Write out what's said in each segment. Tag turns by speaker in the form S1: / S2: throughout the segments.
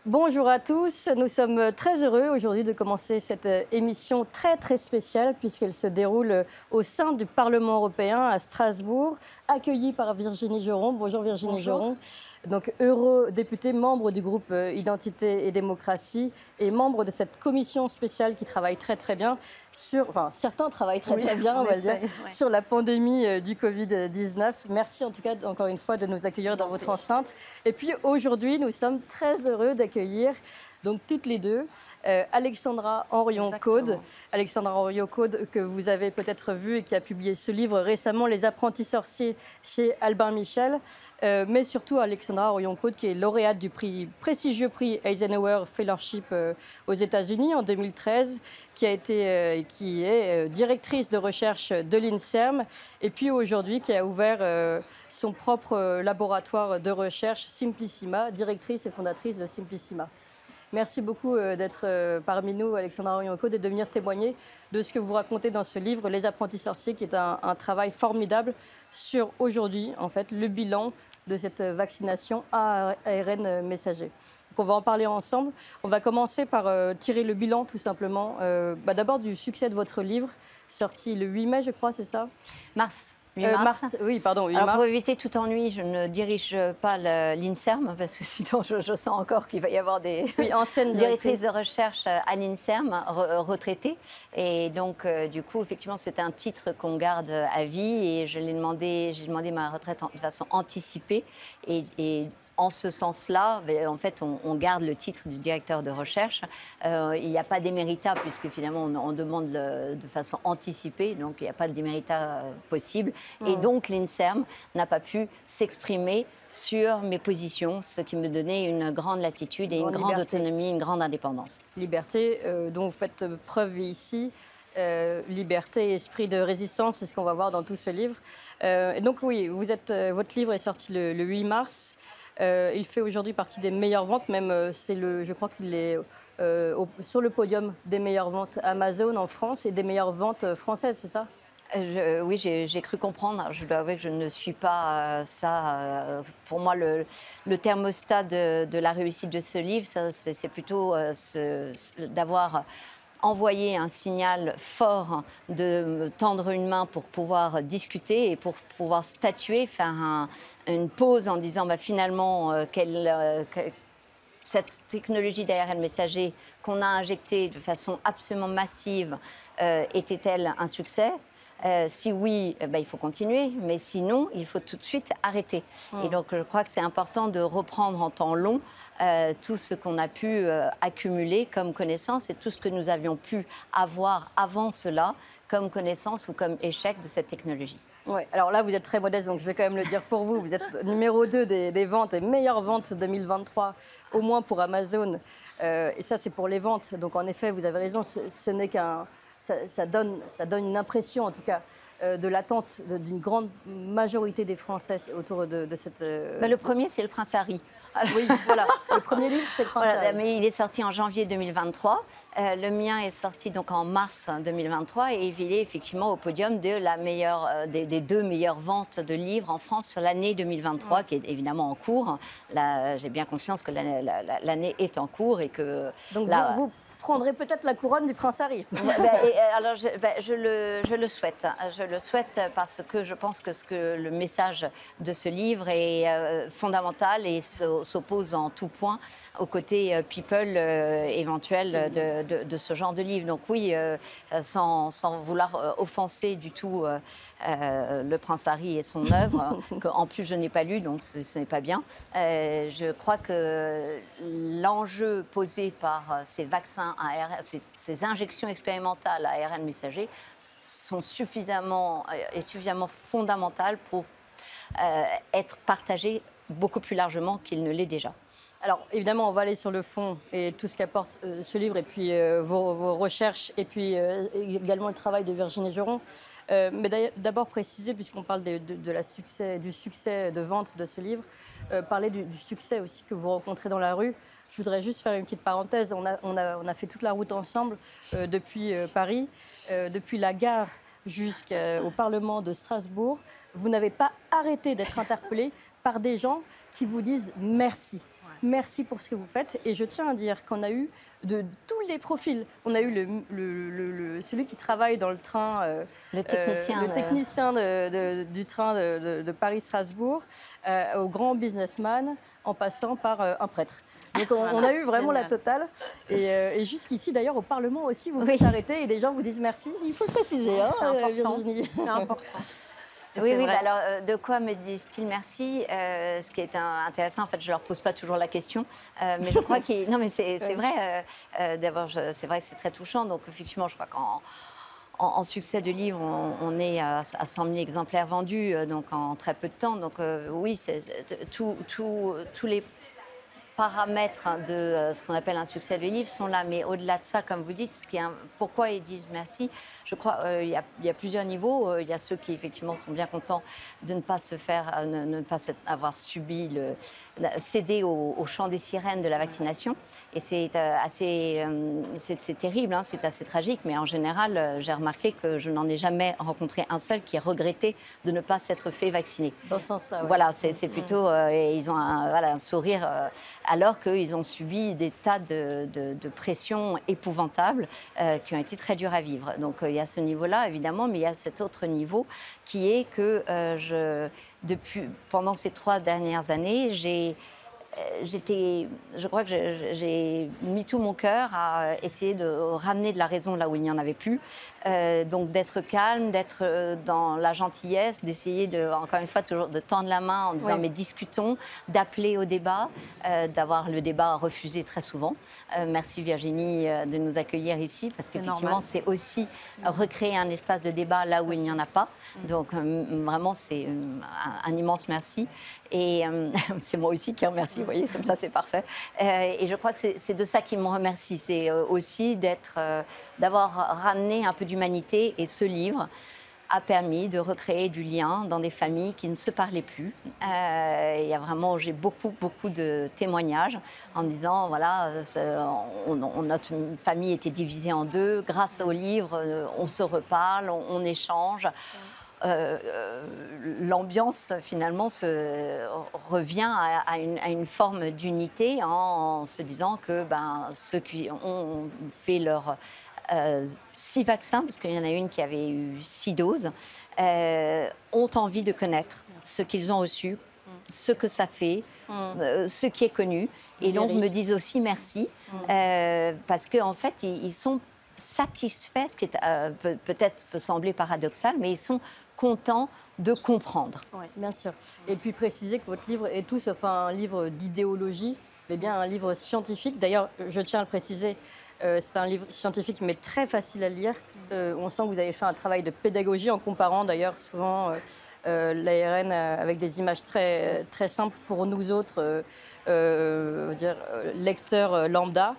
S1: Bonjour à tous, nous sommes très heureux aujourd'hui de commencer cette émission très spéciale puisqu'elle se déroule au sein du Parlement européen à Strasbourg, accueillie par Virginie Geron. Bonjour Virginie
S2: Bonjour.
S1: Geron, donc eurodéputée, membre du groupe Identité et démocratie et membre de cette commission spéciale qui travaille très bien sur, enfin certains travaillent très bien on va dire, sur la pandémie du Covid-19. Merci en tout cas encore une fois de nous accueillir dans votre enceinte. Et puis aujourd'hui nous sommes très heureux d'accueillir donc toutes les deux Alexandra Henrion-Caude. Alexandra Henrion-Caude que vous avez peut-être vu et qui a publié ce livre récemment, Les apprentis sorciers chez Albin Michel. Mais surtout Alexandra Henrion-Caude qui est lauréate du prestigieux prix Eisenhower Fellowship aux États-Unis en 2013, qui est directrice de recherche de l'INSERM et puis aujourd'hui qui a ouvert son propre laboratoire de recherche Simplissima, directrice et fondatrice de Simplissima. Merci beaucoup d'être parmi nous, Alexandra Henrion-Caude, et de venir témoigner de ce que vous racontez dans ce livre, Les apprentis sorciers, qui est un travail formidable sur aujourd'hui, en fait, le bilan de cette vaccination à ARN messager. Donc on va en parler ensemble. On va commencer par tirer le bilan, tout simplement. D'abord du succès de votre livre, sorti le 8 mai, je crois, c'est ça ?
S2: Mars. 8 mars.
S1: Oui, pardon, 8
S2: Alors,
S1: mars.
S2: pour éviter tout ennui, je ne dirige pas l'INSERM, parce que sinon je sens encore qu'il va y avoir des
S1: anciennes
S2: directrices de recherche à l'INSERM retraitées. Et donc, du coup, effectivement, c'est un titre qu'on garde à vie. Et j'ai demandé ma retraite de façon anticipée. Et en ce sens-là, en fait, on garde le titre du directeur de recherche. Il n'y a pas d'émérita, puisque finalement, on demande de façon anticipée, donc il n'y a pas d'émérita possible. Et donc, l'INSERM n'a pas pu s'exprimer sur mes positions, ce qui me donnait une grande latitude et une grande autonomie, une grande indépendance.
S1: Liberté dont vous faites preuve ici. Liberté et esprit de résistance, c'est ce qu'on va voir dans tout ce livre. Et donc oui, votre livre est sorti le 8 mars. Il fait aujourd'hui partie des meilleures ventes, même je crois qu'il est sur le podium des meilleures ventes Amazon en France et des meilleures ventes françaises, c'est ça ?
S2: Oui, j'ai cru comprendre. Je dois avouer que je ne suis pas ça. Pour moi, le thermostat de la réussite de ce livre, c'est plutôt d'avoir envoyer un signal fort, de tendre une main pour pouvoir discuter et pour pouvoir statuer, faire une pause en disant finalement cette technologie d'ARN messager qu'on a injectée de façon absolument massive était-elle un succès ? Si oui, il faut continuer, mais sinon, il faut tout de suite arrêter. Et donc, je crois que c'est important de reprendre en temps long tout ce qu'on a pu accumuler comme connaissance et tout ce que nous avions pu avoir avant cela comme connaissance ou comme échec de cette technologie.
S1: Oui, alors là, vous êtes très modeste, donc je vais quand même le dire pour vous. Vous êtes numéro 2 des ventes, les meilleures ventes 2023, au moins pour Amazon. Et ça, c'est pour les ventes. Donc, en effet, vous avez raison, ce n'est qu'un... Ça donne une impression, en tout cas, de l'attente d'une grande majorité des Français autour de cette...
S2: Le premier, c'est Le Prince Harry.
S1: Oui, voilà. Le premier livre, c'est Le Prince Harry.
S2: Mais il est sorti en janvier 2023. Le mien est sorti donc en mars 2023 et il est effectivement au podium de la meilleure, des 2 meilleures ventes de livres en France sur l'année 2023, qui est évidemment en cours. J'ai bien conscience que l'année est en cours et que...
S1: Donc vous prendrez peut-être la couronne du Prince Harry.
S2: Alors, je le souhaite. Je le souhaite parce que je pense que le message de ce livre est fondamental et s'oppose en tout point au côté people éventuel de ce genre de livre. Donc oui, sans vouloir offenser du tout le Prince Harry et son œuvre, qu'en plus je n'ai pas lu, donc ce n'est pas bien. Je crois que l'enjeu posé par ces vaccins ces injections expérimentales à ARN messager sont suffisamment fondamentales pour être partagées beaucoup plus largement qu'il ne l'est déjà.
S1: Alors, évidemment, on va aller sur le fond et tout ce qu'apporte ce livre et puis vos recherches et puis également le travail de Virginie Geron. Mais d'abord préciser, puisqu'on parle du succès de vente de ce livre, parler du succès aussi que vous rencontrez dans la rue. Je voudrais juste faire une petite parenthèse. On a fait toute la route ensemble depuis Paris, depuis la gare jusqu'au Parlement de Strasbourg. Vous n'avez pas arrêté d'être interpellé par des gens qui vous disent merci. merci pour ce que vous faites. Et je tiens à dire qu'on a eu de tous les profils. On a eu celui qui travaille dans le train,
S2: le technicien
S1: du train de Paris-Strasbourg, au grand businessman, en passant par un prêtre. Donc on a eu vraiment la totale. Et jusqu'ici, d'ailleurs, au Parlement aussi, vous vous arrêtez et des gens vous disent merci. Il faut le préciser, hein, Virginie.
S3: C'est important.
S2: Oui, bah alors de quoi me disent-ils merci? Ce qui est intéressant, en fait, je leur pose pas toujours la question, mais je crois que non, mais c'est vrai. D'abord, c'est vrai que c'est très touchant. Donc effectivement, je crois qu'en succès de livre, on est à 100 000 exemplaires vendus, donc en très peu de temps. Donc oui, tous les paramètres de ce qu'on appelle un succès de livre sont là. Mais au-delà de ça, comme vous dites, pourquoi ils disent merci, je crois il y a plusieurs niveaux. Il y a ceux qui, effectivement, sont bien contents de ne pas ne pas avoir subi céder au chant des sirènes de la vaccination. Et c'est c'est terrible, hein, c'est assez tragique. Mais en général, j'ai remarqué que je n'en ai jamais rencontré un seul qui ait regretté de ne pas s'être fait vacciner.
S1: Dans ce sens-là, oui.
S2: Voilà, c'est plutôt... ils ont un sourire... alors qu'ils ont subi des tas de pressions épouvantables qui ont été très dures à vivre. Donc il y a ce niveau-là, évidemment, mais il y a cet autre niveau qui est que pendant ces 3 dernières années, je crois que j'ai mis tout mon cœur à essayer de ramener de la raison là où il n'y en avait plus. Donc d'être calme, d'être dans la gentillesse, d'essayer encore une fois, toujours de tendre la main en disant mais discutons, d'appeler au débat, d'avoir le débat refusé très souvent. Merci Virginie de nous accueillir ici, parce qu'effectivement c'est aussi recréer un espace de débat là où il n'y en a pas. Donc vraiment c'est un immense merci. Et c'est moi aussi qui remercie, vous voyez, comme ça c'est parfait. Et je crois que c'est de ça qu'ils me remercient, c'est aussi d'avoir ramené un peu d'humanité. Et ce livre a permis de recréer du lien dans des familles qui ne se parlaient plus. J'ai beaucoup de témoignages en disant, voilà, notre famille était divisée en deux. Grâce au livre, on se reparle, on échange. L'ambiance finalement revient à une forme d'unité en se disant que ceux qui ont fait leur 6 vaccins, parce qu'il y en a une qui avait eu 6 doses, ont envie de connaître ce qu'ils ont reçu, ce que ça fait, ce qui est connu, et donc me disent aussi merci, parce qu'en fait ils sont satisfaits, ce qui est, peut-être peut sembler paradoxal, mais ils sont contents de comprendre.
S1: Oui, bien sûr. Et puis préciser que votre livre est tout sauf un livre d'idéologie, mais bien un livre scientifique. D'ailleurs, je tiens à le préciser, c'est un livre scientifique mais très facile à lire. On sent que vous avez fait un travail de pédagogie en comparant d'ailleurs souvent l'ARN avec des images très, très simples pour nous autres lecteurs lambda.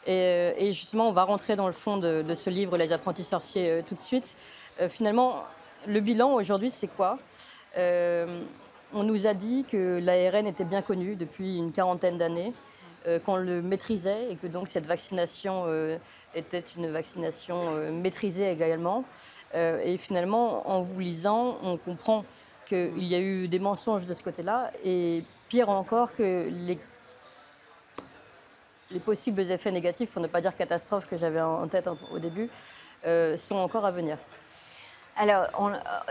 S1: Et justement, on va rentrer dans le fond de ce livre, Les apprentis sorciers, tout de suite. Finalement, le bilan aujourd'hui, c'est quoi? On nous a dit que l'ARN était bien connu depuis une 40aine d'années, qu'on le maîtrisait et que donc cette vaccination était une vaccination maîtrisée également. Et finalement, en vous lisant, on comprend qu'il y a eu des mensonges de ce côté-là et pire encore que les possibles effets négatifs, pour ne pas dire catastrophes que j'avais en tête au début, sont encore à venir.
S2: Alors,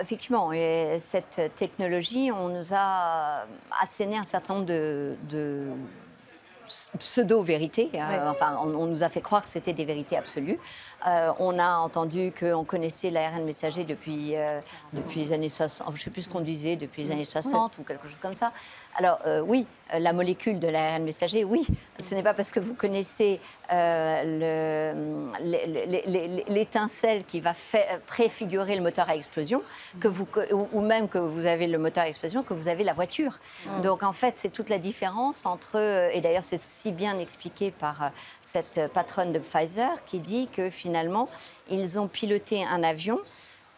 S2: effectivement, cette technologie, on nous a asséné un certain nombre de pseudo-vérités. Enfin, on nous a fait croire que c'était des vérités absolues. On a entendu qu'on connaissait l'ARN messager depuis les années 60, je ne sais plus ce qu'on disait, depuis les années 60 ou quelque chose comme ça. Alors oui, la molécule de l'ARN messager, oui. Ce n'est pas parce que vous connaissez l'étincelle qui va préfigurer le moteur à explosion ou même que vous avez le moteur à explosion que vous avez la voiture. Donc en fait, c'est toute la différence entre... et d'ailleurs, c'est si bien expliqué par cette patronne de Pfizer qui dit que finalement, ils ont piloté un avion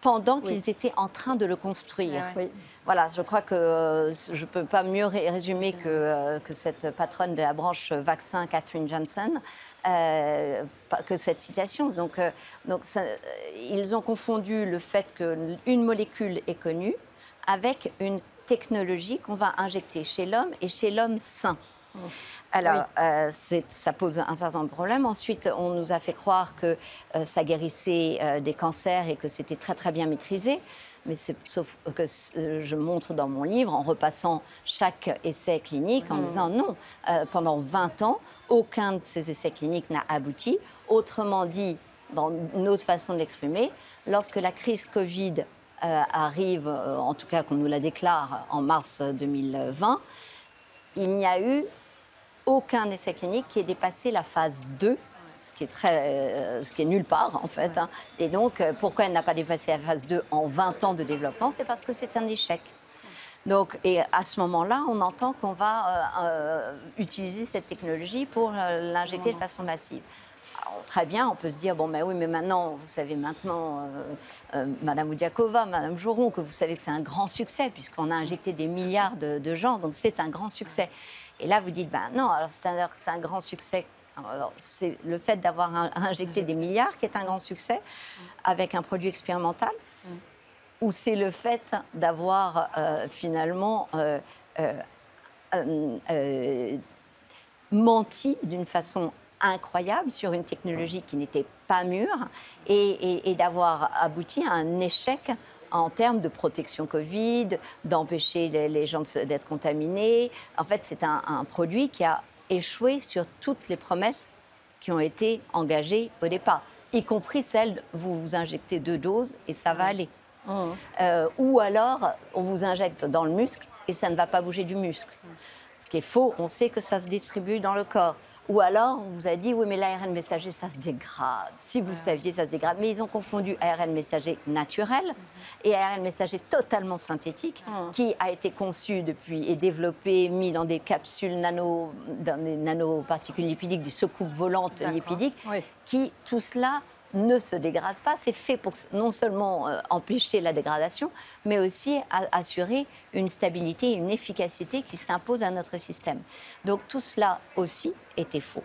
S2: pendant qu'ils étaient en train de le construire. Oui. Voilà, je crois que je ne peux pas mieux résumer que cette patronne de la branche vaccin, Catherine Janssen, que cette citation. Donc ils ont confondu le fait qu'une molécule est connue avec une technologie qu'on va injecter chez l'homme et chez l'homme sain. Alors, ça pose un certain nombre de problèmes. Ensuite, on nous a fait croire que ça guérissait des cancers et que c'était très, très bien maîtrisé. Mais sauf que je montre dans mon livre, en repassant chaque essai clinique, en disant non, pendant 20 ans, aucun de ces essais cliniques n'a abouti. Autrement dit, dans une autre façon de l'exprimer, lorsque la crise Covid arrive, en tout cas qu'on nous la déclare en mars 2020, il n'y a eu aucun essai clinique qui ait dépassé la phase 2, ce qui est nulle part en fait. Hein. Et donc, pourquoi elle n'a pas dépassé la phase 2 en 20 ans de développement? C'est parce que c'est un échec. Donc, et à ce moment-là, on entend qu'on va utiliser cette technologie pour l'injecter de façon massive. Alors, très bien, on peut se dire, bon, ben oui, mais maintenant, vous savez maintenant, Madame Oudiakova, Madame Joron, que vous savez que c'est un grand succès, puisqu'on a injecté des milliards de gens, donc c'est un grand succès. Et là, vous dites, ben non, alors c'est un grand succès. C'est le fait d'avoir injecté des milliards qui est un grand succès avec un produit expérimental, ou c'est le fait d'avoir finalement menti d'une façon incroyable sur une technologie qui n'était pas mûre et d'avoir abouti à un échec en termes de protection Covid, d'empêcher les gens d'être contaminés. En fait, c'est un produit qui a échoué sur toutes les promesses qui ont été engagées au départ, y compris celle vous vous injectez 2 doses et ça va aller. Ou alors, on vous injecte dans le muscle et ça ne va pas bouger du muscle. Ce qui est faux, on sait que ça se distribue dans le corps. Ou alors, on vous a dit, oui, mais l'ARN messager, ça se dégrade. Si vous saviez, ça se dégrade. Mais ils ont confondu ARN messager naturel et ARN messager totalement synthétique, qui a été conçu depuis et développé, mis dans des capsules dans des nanoparticules lipidiques, des soucoupes volantes lipidiques, qui, tout cela, ne se dégrade pas. C'est fait pour non seulement empêcher la dégradation, mais aussi assurer une stabilité et une efficacité qui s'impose à notre système. Donc tout cela aussi était faux.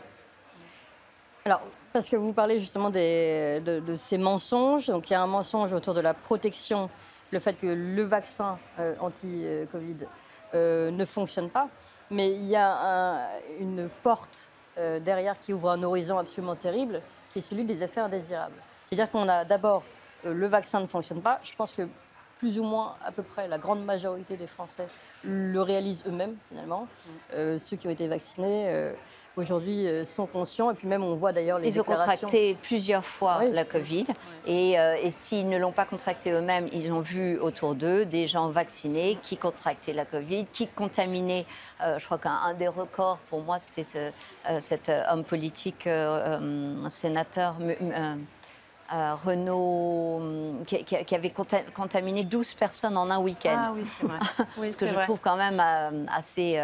S1: Alors, parce que vous parlez justement de ces mensonges, donc il y a un mensonge autour de la protection, le fait que le vaccin anti-Covid ne fonctionne pas, mais il y a une porte derrière qui ouvre un horizon absolument terrible, qui est celui des effets indésirables. C'est-à-dire qu'on a d'abord, le vaccin ne fonctionne pas. Je pense que plus ou moins, à peu près, la grande majorité des Français le réalisent eux-mêmes, finalement. Ceux qui ont été vaccinés, aujourd'hui, sont conscients. Et puis même, on voit d'ailleurs les déclarations...
S2: Ils ont contracté plusieurs fois la Covid. Et s'ils ne l'ont pas contracté eux-mêmes, ils ont vu autour d'eux des gens vaccinés qui contractaient la Covid, qui contaminaient. Je crois qu'un des records, pour moi, c'était cet homme politique, sénateur... Renaud, qui avait contaminé 12 personnes en un week-end.
S3: Ah oui, c'est vrai. Oui,
S2: ce que je trouve quand même assez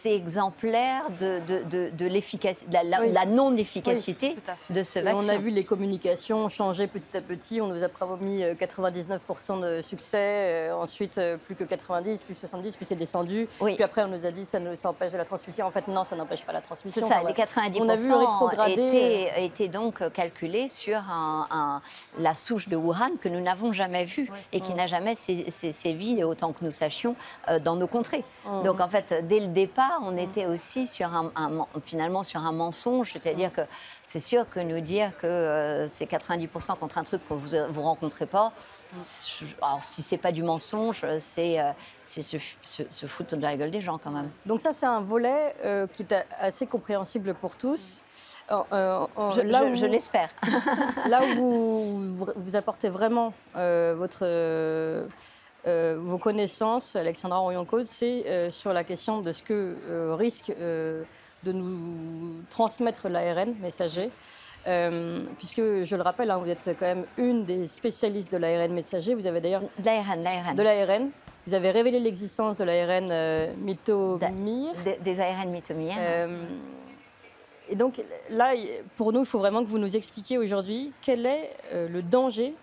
S2: exemplaire de l'efficacité, la non-efficacité de ce vaccin.
S1: On a vu les communications changer petit à petit. On nous a promis 99% de succès, ensuite plus que 90, plus 70, puis c'est descendu. Puis après, on nous a dit ça empêche la transmission. En fait, non, ça n'empêche pas la transmission.
S2: C'est ça, les 90% étaient donc calculés sur la souche de Wuhan que nous n'avons jamais vue et qui n'a jamais sévi, autant que nous sachions, dans nos contrées. Donc en fait, dès le départ, on était aussi sur finalement sur un mensonge, c'est-à-dire que c'est sûr que nous dire que c'est 90% contre un truc que vous ne rencontrez pas, alors si c'est pas du mensonge, c'est se foutre de la gueule des gens quand même.
S1: Donc ça, c'est un volet qui est assez compréhensible pour tous.
S2: Je l'espère.
S1: Là où vous apportez vraiment vos connaissances, Alexandra Orion-Côte, c'est sur la question de ce que risque de nous transmettre l'ARN messager. Puisque, je le rappelle, vous êtes quand même une des spécialistes de l'ARN messager. Vous avez d'ailleurs... De l'ARN. Vous avez révélé l'existence de l'ARN mitomyre.
S2: Des ARN mitomyres.
S1: Et donc là, pour nous, il faut vraiment que vous nous expliquiez aujourd'hui quel est le danger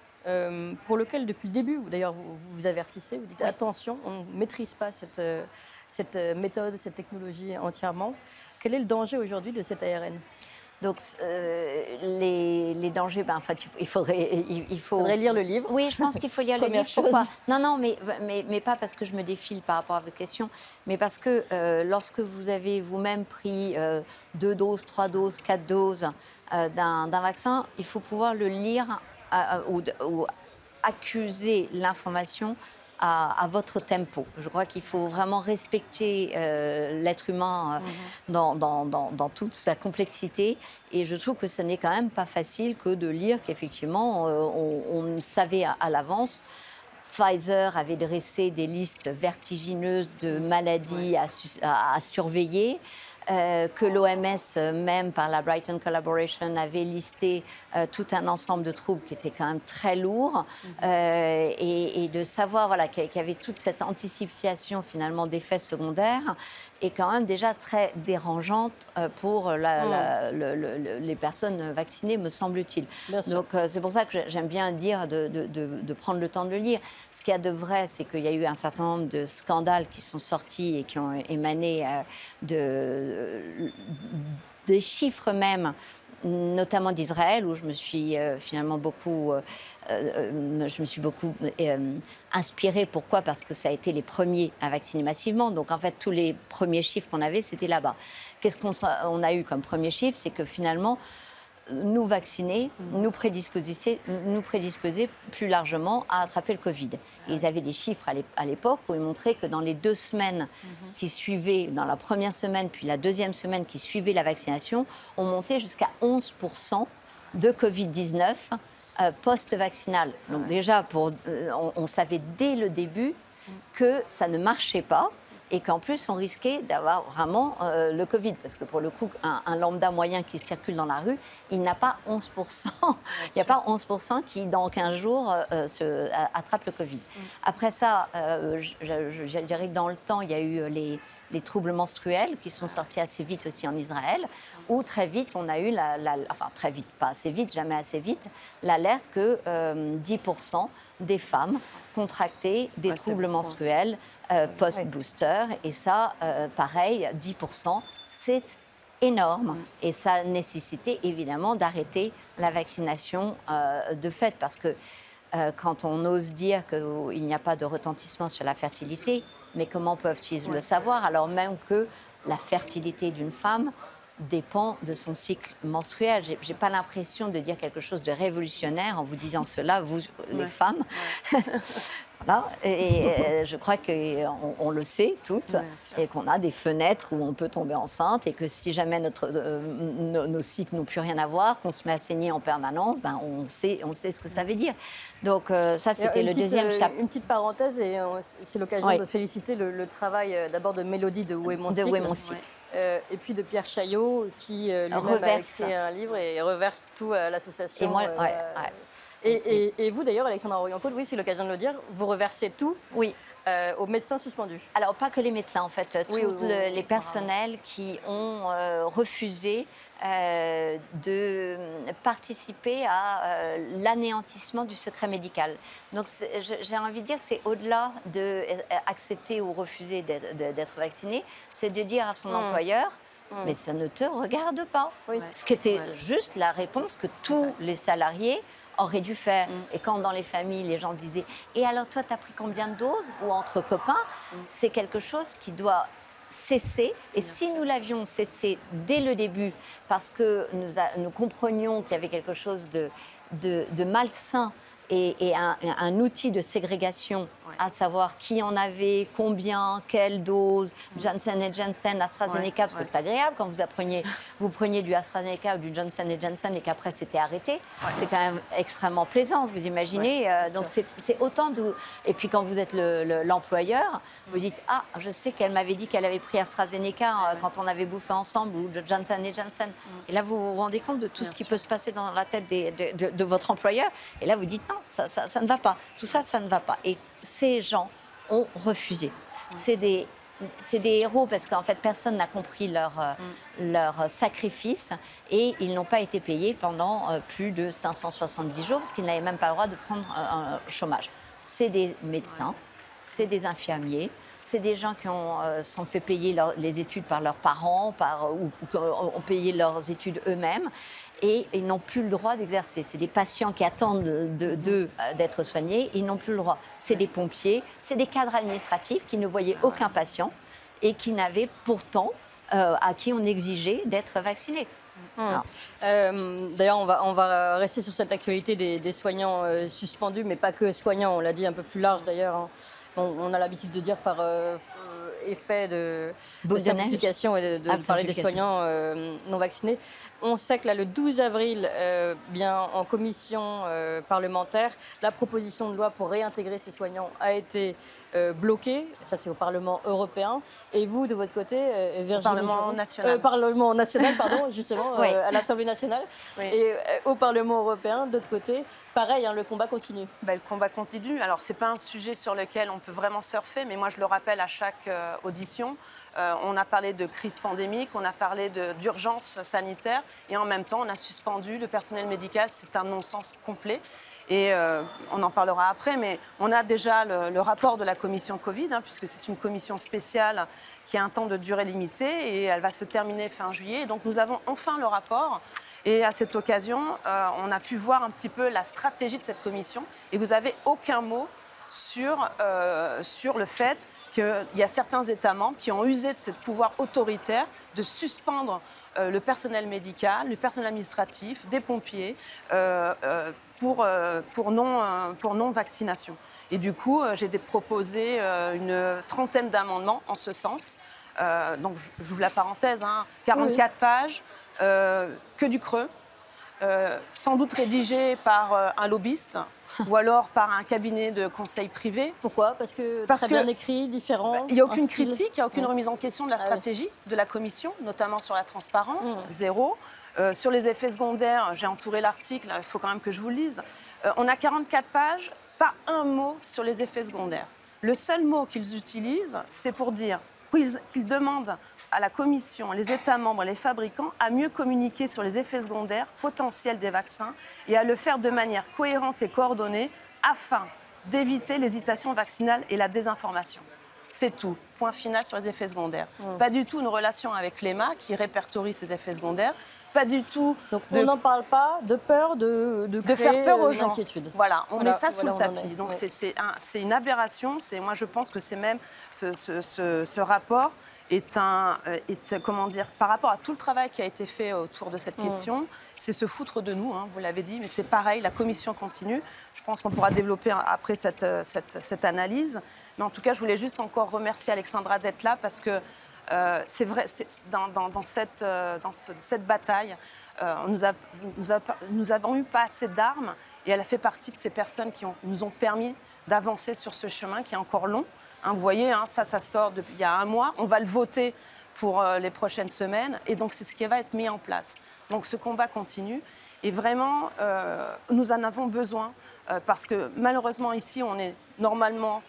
S1: pour lequel, depuis le début, d'ailleurs, vous avertissez, vous dites attention, on ne maîtrise pas cette méthode, cette technologie entièrement. Quel est le danger aujourd'hui de cet ARN ?
S2: Donc, les dangers, ben, en fait, il faudrait
S1: lire le livre.
S2: Oui, je pense qu'il faut lire le livre. Pourquoi? Non, mais pas parce que je me défile par rapport à vos questions, mais parce que lorsque vous avez vous-même pris 2 doses, 3 doses, 4 doses d'un vaccin, il faut pouvoir le lire ou accuser l'information à votre tempo. Je crois qu'il faut vraiment respecter l'être humain dans toute sa complexité. Et je trouve que ce n'est quand même pas facile que de lire qu'effectivement, on savait à l'avance. Pfizer avait dressé des listes vertigineuses de maladies à surveiller. Que l'OMS, même par la Brighton Collaboration, avait listé tout un ensemble de troubles qui étaient quand même très lourds. Et de savoir voilà, qu'il y avait toute cette anticipation finalement d'effets secondaires est quand même déjà très dérangeante pour les personnes vaccinées, me semble-t-il. Donc c'est pour ça que j'aime bien dire de prendre le temps de le lire. Ce qu'il y a de vrai, c'est qu'il y a eu un certain nombre de scandales qui sont sortis et qui ont émané des chiffres même, notamment d'Israël, où je me suis finalement beaucoup inspirée. Pourquoi? Parce que ça a été les premiers à vacciner massivement. Donc en fait, tous les premiers chiffres qu'on avait, c'était là-bas. Qu'est-ce qu'on a eu comme premier chiffre? C'est que finalement, nous vacciner, nous prédisposer plus largement à attraper le Covid. Et ils avaient des chiffres à l'époque où ils montraient que dans les 2 semaines qui suivaient, dans la première semaine puis la deuxième semaine qui suivait la vaccination, on montait jusqu'à 11% de Covid-19 post-vaccinal. Donc déjà, on savait dès le début que ça ne marchait pas. Et qu'en plus, on risquait d'avoir vraiment le Covid. Parce que pour le coup, un lambda moyen qui circule dans la rue, il n'a pas 11%. Il n'y a pas 11% qui, dans 15 jours, attrape le Covid. Après ça, je dirais que dans le temps, il y a eu les troubles menstruels qui sont sortis assez vite aussi en Israël, où très vite, on a eu, enfin très vite, pas assez vite, jamais assez vite, l'alerte que 10% des femmes contractaient des troubles menstruels post-booster. Et ça, pareil, 10%, c'est énorme. Et ça nécessitait évidemment d'arrêter la vaccination de fait. Parce que quand on ose dire qu'il n'y a pas de retentissement sur la fertilité, mais comment peuvent-ils le savoir alors même que la fertilité d'une femme dépend de son cycle menstruel. Je n'ai pas l'impression de dire quelque chose de révolutionnaire en vous disant cela, vous, les femmes. Voilà. Et je crois qu'on le sait toutes, et qu'on a des fenêtres où on peut tomber enceinte, et que si jamais nos cycles n'ont plus rien à voir, qu'on se met à saigner en permanence, ben on sait ce que ça veut dire. Donc ça, c'était le deuxième chapitre.
S1: Une petite parenthèse, et c'est l'occasion de féliciter le travail d'abord de Mélodie de Où est mon cycle, et puis de Pierre Chaillot, qui lui-même a écrit un livre et reverse tout à l'association.
S2: Et moi,
S1: Et vous, d'ailleurs, Alexandra Royancourt, oui, c'est l'occasion de le dire, vous reversez tout aux médecins suspendus.
S2: Alors, pas que les médecins, en fait, tous les personnels qui ont refusé de participer à l'anéantissement du secret médical. Donc, j'ai envie de dire, c'est au-delà d'accepter ou refuser d'être vacciné, c'est de dire à son employeur, mais ça ne te regarde pas. Ce qui était juste la réponse que tous les salariés auraient dû faire. Et quand dans les familles, les gens se disaient « Et alors toi, tu as pris combien de doses ?» ou entre copains, c'est quelque chose qui doit cesser. Et si nous l'avions cessé dès le début, parce que nous comprenions qu'il y avait quelque chose de malsain et un outil de ségrégation, à savoir qui en avait, combien, quelle dose, Janssen & Janssen, AstraZeneca, parce que c'est agréable quand vous preniez du AstraZeneca ou du Johnson & Johnson et qu'après c'était arrêté. C'est quand même extrêmement plaisant, vous imaginez. Donc c'est autant de... Et puis quand vous êtes l'employeur, vous dites « Ah, je sais qu'elle m'avait dit qu'elle avait pris AstraZeneca quand on avait bouffé ensemble, ou de Johnson & Johnson. » Et là, vous vous rendez compte de tout ce qui peut se passer dans la tête de votre employeur. Et là, vous dites « Non, ça ne va pas. Tout ça, ça ne va pas. » Et ces gens ont refusé. C'est des héros parce qu'en fait, personne n'a compris leur sacrifice et ils n'ont pas été payés pendant plus de 570 jours parce qu'ils n'avaient même pas le droit de prendre un chômage. C'est des médecins, c'est des infirmiers, c'est des gens qui sont fait payer les études par leurs parents ou qui ont payé leurs études eux-mêmes et ils n'ont plus le droit d'exercer. C'est des patients qui attendent d'eux d'être soignés, ils n'ont plus le droit. C'est des pompiers, c'est des cadres administratifs qui ne voyaient aucun patient et qui n'avaient pourtant, à qui on exigeait d'être vaccinés.
S1: D'ailleurs, on va rester sur cette actualité des soignants suspendus, mais pas que soignants, on l'a dit un peu plus large d'ailleurs. Hein. On a l'habitude de dire par effet de simplification et de parler des soignants non vaccinés. On sait que là, le 12 avril, bien en commission parlementaire, la proposition de loi pour réintégrer ces soignants a été bloquée. Ça, c'est au Parlement européen. Et vous, de votre côté, Virginie,
S3: Parlement national.
S1: Parlement national, pardon, justement,
S2: Oui.
S1: à l'Assemblée nationale. Oui. Et au Parlement européen, de l'autre côté, pareil, hein, le combat continue.
S3: Ben, le combat continue. Alors, ce n'est pas un sujet sur lequel on peut vraiment surfer, mais moi, je le rappelle à chaque audition. On a parlé de crise pandémique, on a parlé d'urgence sanitaire, et en même temps, on a suspendu le personnel médical. C'est un non-sens complet. Et on en parlera après, mais on a déjà le rapport de la commission Covid, hein, puisque c'est une commission spéciale qui a un temps de durée limité, et elle va se terminer fin juillet. Donc, nous avons enfin le rapport. Et à cette occasion, on a pu voir un petit peu la stratégie de cette commission. Et vous n'avez aucun mot sur le fait qu'il y a certains États membres qui ont usé de ce pouvoir autoritaire de suspendre le personnel médical, le personnel administratif, des pompiers, pour non-vaccination. Et du coup, j'ai proposé une trentaine d'amendements en ce sens. Donc, j'ouvre la parenthèse, hein, 44 pages, que du creux. Sans doute rédigé par un lobbyiste ou alors par un cabinet de conseil privé.
S1: Pourquoi? Parce que bien écrit, différent.
S3: Il n'y a aucune critique, il n'y a aucune remise en question de la stratégie de la Commission, notamment sur la transparence, zéro. Sur les effets secondaires, j'ai entouré l'article, il faut quand même que je vous le lise. On a 44 pages, pas un mot sur les effets secondaires. Le seul mot qu'ils utilisent, c'est pour dire qu'ils demandent à la Commission, les États membres, les fabricants, à mieux communiquer sur les effets secondaires potentiels des vaccins et à le faire de manière cohérente et coordonnée afin d'éviter l'hésitation vaccinale et la désinformation. C'est tout. Point final sur les effets secondaires. Pas du tout une relation avec l'EMA qui répertorie ces effets secondaires. Pas du tout.
S1: Donc on n'en parle pas de peur de
S3: faire peur aux gens.
S1: Inquiétude.
S3: Voilà, on met ça sous le tapis. Donc c'est une aberration. Moi je pense que c'est même ce rapport comment dire, par rapport à tout le travail qui a été fait autour de cette question, c'est se foutre de nous, hein, vous l'avez dit, mais c'est pareil, la commission continue. Je pense qu'on pourra développer après cette analyse. Mais en tout cas, je voulais juste encore remercier Alexandra d'être là parce que c'est vrai, dans cette bataille, nous avons eu pas assez d'armes et elle a fait partie de ces personnes qui nous ont permis d'avancer sur ce chemin qui est encore long. Hein, vous voyez, hein, ça sort depuis il y a un mois. On va le voter pour les prochaines semaines. Et donc, c'est ce qui va être mis en place. Donc, ce combat continue. Et vraiment, nous en avons besoin. Parce que malheureusement, ici, on est normalement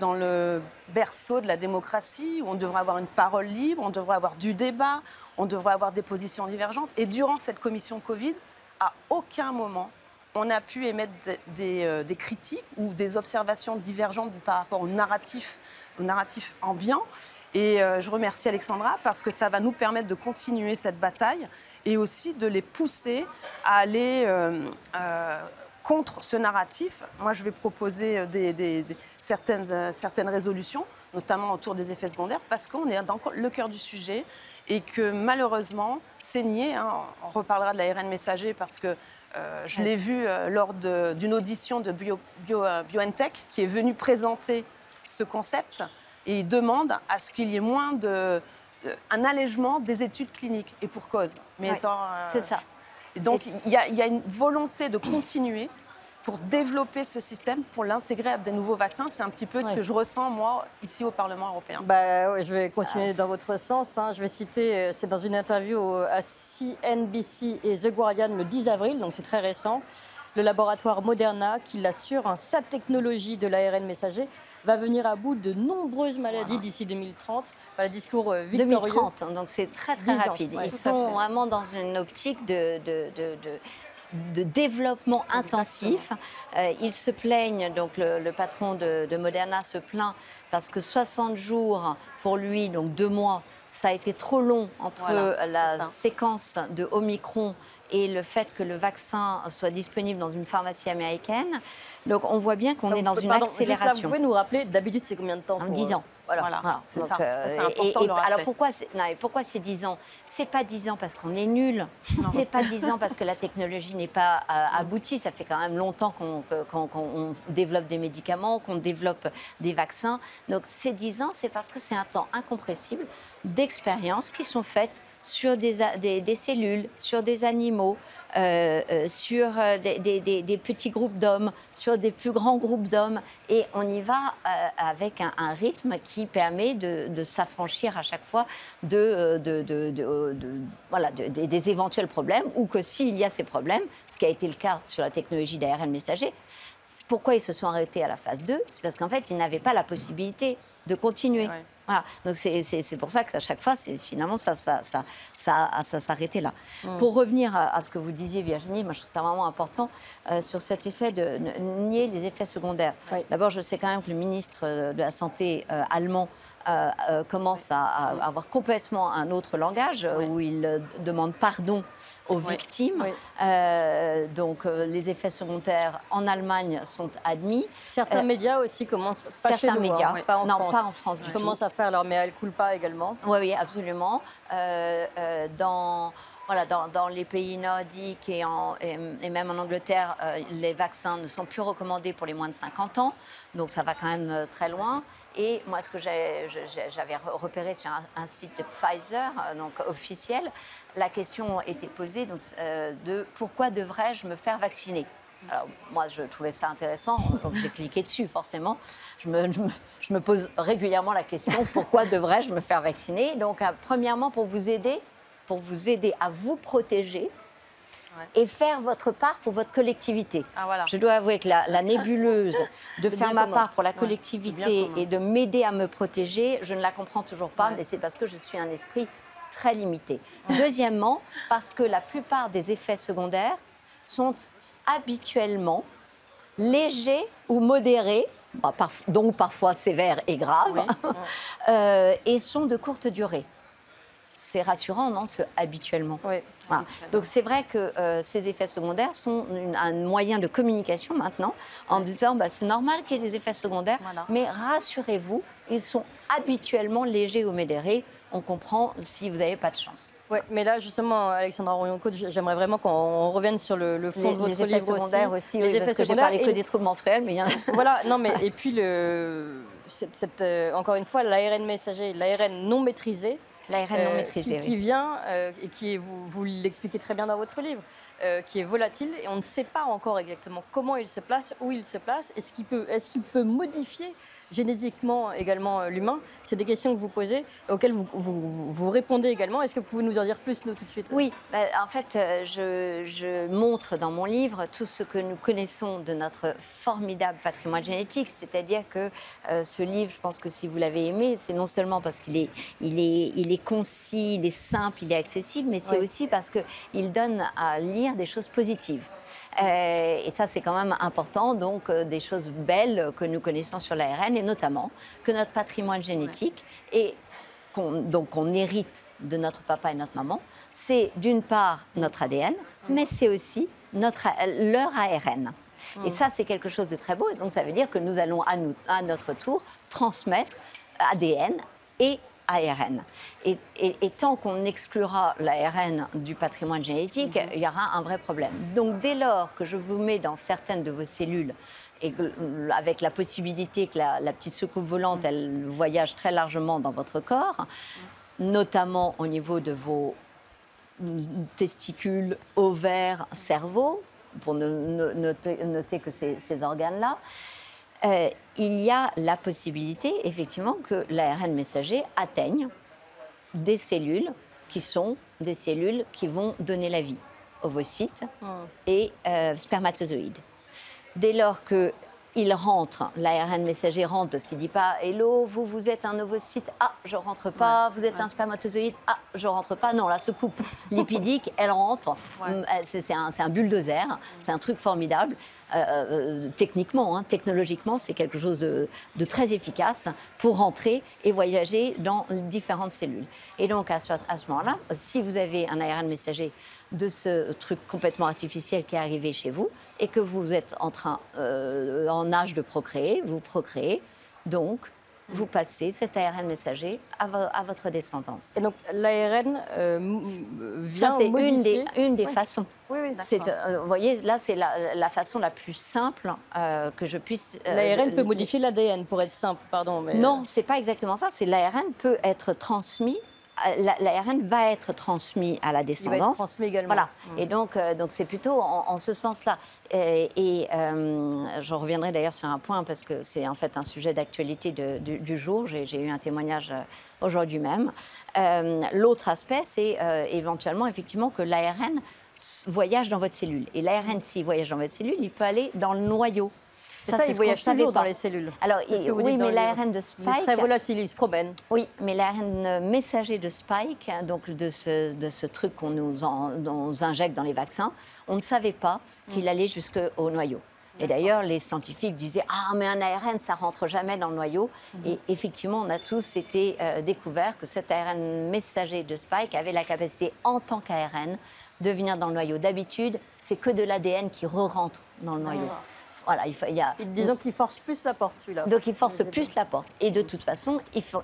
S3: dans le berceau de la démocratie, où on devrait avoir une parole libre, on devrait avoir du débat, on devrait avoir des positions divergentes. Et durant cette commission Covid, à aucun moment, on a pu émettre des critiques ou des observations divergentes par rapport au narratif ambiant. Et je remercie Alexandra parce que ça va nous permettre de continuer cette bataille et aussi de les pousser à aller contre ce narratif. Moi, je vais proposer certaines résolutions, notamment autour des effets secondaires, parce qu'on est dans le cœur du sujet et que malheureusement, c'est nié. Hein. On reparlera de l'ARN messager parce que je l'ai vu lors d'une audition de BioNTech qui est venu présenter ce concept et il demande à ce qu'il y ait moins un allègement des études cliniques et pour cause. Mais
S2: c'est ça.
S3: Et donc il y a une volonté de continuer pour développer ce système, pour l'intégrer à des nouveaux vaccins. C'est un petit peu ce que je ressens, moi, ici au Parlement européen.
S1: Je vais continuer dans votre sens. Hein. Je vais citer, c'est dans une interview à CNBC et The Guardian le 10 avril, donc c'est très récent. Le laboratoire Moderna, qui l'assure, sa technologie de l'ARN messager va venir à bout de nombreuses maladies d'ici 2030. Voilà, discours victorieux.
S2: 2030, donc c'est très très rapide. Ils sont vraiment dans une optique de développement intensif. Ils se plaignent, donc le patron de Moderna se plaint parce que 60 jours pour lui, donc 2 mois, ça a été trop long entre la séquence de Omicron et le fait que le vaccin soit disponible dans une pharmacie américaine. Donc on voit bien qu'on est dans une accélération.
S1: Vous pouvez nous rappeler, d'habitude c'est combien de temps
S2: 10 ans.
S3: Voilà. C'est ça. C'est
S2: important
S3: de le rappeler.
S2: Alors pourquoi c'est 10 ans? C'est pas 10 ans parce qu'on est nul. C'est pas 10 ans parce que la technologie n'est pas aboutie. Ça fait quand même longtemps qu'on développe des médicaments, qu'on développe des vaccins. Donc ces 10 ans, c'est parce que c'est un temps incompressible d'expériences qui sont faites sur des cellules, sur des animaux, sur des petits groupes d'hommes, sur des plus grands groupes d'hommes. Et on y va avec un rythme qui permet de s'affranchir à chaque fois des éventuels problèmes, ou que s'il y a ces problèmes, ce qui a été le cas sur la technologie d'ARN messager, pourquoi ils se sont arrêtés à la phase 2? C'est parce qu'en fait, ils n'avaient pas la possibilité de continuer. Ouais. Voilà. Donc c'est pour ça qu'à chaque fois, finalement, ça s'arrêtait là. Pour revenir à ce que vous disiez, Virginie, moi je trouve ça vraiment important sur cet effet de nier les effets secondaires. Oui. D'abord, je sais quand même que le ministre de la Santé allemand commence à avoir complètement un autre langage où il demande pardon aux victimes. Oui. Donc les effets secondaires en Allemagne sont admis.
S1: Certains médias aussi commencent, pas chez nous,
S2: médias,
S1: pas en France.
S2: Non, pas en France du tout.
S1: Commencent à faire leur mea culpa également.
S2: Oui, absolument. Dans les pays nordiques et même en Angleterre, les vaccins ne sont plus recommandés pour les moins de 50 ans. Donc ça va quand même très loin. Et moi, ce que j'avais repéré sur un site de Pfizer, donc officiel, la question était posée de pourquoi devrais-je me faire vacciner? Alors, moi, je trouvais ça intéressant, donc j'ai cliqué dessus, forcément. Je me pose régulièrement la question, pourquoi devrais-je me faire vacciner? Donc, premièrement, pour vous aider à vous protéger et faire votre part pour votre collectivité. Je dois avouer que la nébuleuse de faire ma part pour la collectivité et de m'aider à me protéger, je ne la comprends toujours pas, mais c'est parce que je suis un esprit très limité. Deuxièmement, parce que la plupart des effets secondaires sont habituellement légers ou modérés, donc parfois sévères et graves, et sont de courte durée. C'est rassurant, non, habituellement.
S1: Oui.
S2: Voilà. Donc c'est vrai que ces effets secondaires sont un moyen de communication maintenant, en disant c'est normal qu'il y ait des effets secondaires, mais rassurez-vous, ils sont habituellement légers ou modérés. On comprend si vous n'avez pas de chance.
S1: Oui, mais là, justement, Alexandra Royon-Coach, j'aimerais vraiment qu'on revienne sur le fond de votre livre aussi.
S2: Les effets secondaires aussi, oui, parce que j'ai parlé que des troubles menstruels, mais il y en a...
S1: Voilà, non, mais et puis, encore une fois, l'ARN messager, l'ARN non maîtrisé,
S2: l'ARN non maîtrisé,
S1: qui vient, et qui est, vous l'expliquez très bien dans votre livre, qui est volatile, et on ne sait pas encore exactement comment il se place, où il se place, est-ce qu'il peut modifier génétiquement également l'humain? C'est des questions que vous posez, auxquelles vous répondez également. Est-ce que vous pouvez nous en dire plus, nous, tout de suite?
S2: Oui, en fait, je montre dans mon livre tout ce que nous connaissons de notre formidable patrimoine génétique, c'est-à-dire que ce livre, je pense que si vous l'avez aimé, c'est non seulement parce qu'il est concis, il est simple, il est accessible, mais c'est aussi parce qu'il donne à lire des choses positives. Et ça, c'est quand même important, donc des choses belles que nous connaissons sur l'ARN, et notamment que notre patrimoine génétique, et qu'on hérite de notre papa et notre maman, c'est d'une part notre ADN, mais c'est aussi leur ARN. Et ça, c'est quelque chose de très beau, et donc ça veut dire que nous allons à notre tour transmettre ADN et ARN. Et tant qu'on exclura l'ARN du patrimoine génétique, il y aura un vrai problème. Donc dès lors que je vous mets dans certaines de vos cellules, et avec la possibilité que la petite soucoupe volante, elle voyage très largement dans votre corps, notamment au niveau de vos testicules, ovaires, cerveau, pour noter que ces organes-là, il y a la possibilité, effectivement, que l'ARN messager atteigne des cellules qui sont des cellules qui vont donner la vie, ovocytes et spermatozoïdes. Dès lors que il rentre, l'ARN messager rentre parce qu'il ne dit pas « Hello, vous êtes un ovocyte, ah, je ne rentre pas, vous êtes un spermatozoïde, ah, je ne rentre pas ». Non, là, ce coupe lipidique, elle rentre, c'est un bulldozer, c'est un truc formidable. Techniquement, technologiquement, c'est quelque chose de très efficace pour rentrer et voyager dans différentes cellules. Et donc, à ce moment-là, si vous avez un ARN messager de ce truc complètement artificiel qui est arrivé chez vous et que vous êtes en âge de procréer, vous procréez, donc vous passez cet ARN messager à votre descendance.
S1: Et donc l'ARN vient
S2: ça, c'est
S1: modifier...
S2: une des façons.
S1: Oui,
S2: vous voyez, là, c'est la façon la plus simple que je puisse...
S1: L'ARN peut modifier l'ADN, pour être simple, pardon. Mais...
S2: Non, c'est pas exactement ça. C'est l'ARN peut être transmis. L'ARN va être transmis à la descendance. Il va être
S1: transmis également.
S2: Voilà. Et donc c'est plutôt en ce sens-là. Je reviendrai d'ailleurs sur un point parce que c'est en fait un sujet d'actualité du jour. J'ai eu un témoignage aujourd'hui même. L'autre aspect, c'est éventuellement effectivement que l'ARN voyage dans votre cellule. Et l'ARN, s'il voyage dans votre cellule, il peut aller dans le noyau.
S1: Ça, il voyage toujours dans les cellules.
S2: Alors, oui, mais l'ARN de Spike...
S1: Il est très volatile, il se promène.
S2: Oui, mais l'ARN messager de Spike, donc de ce truc qu'on nous injecte dans les vaccins, on ne savait pas qu'il allait jusqu'au noyau. Et d'ailleurs, les scientifiques disaient « Ah, mais un ARN, ça rentre jamais dans le noyau. Et effectivement, on a tous été découverts que cet ARN messager de Spike avait la capacité, en tant qu'ARN, de venir dans le noyau. D'habitude, c'est que de l'ADN qui re-rentre dans le noyau. Voilà,
S1: disons qu'il force plus la porte, celui-là.
S2: Donc, il force plus la porte. Et de toute façon,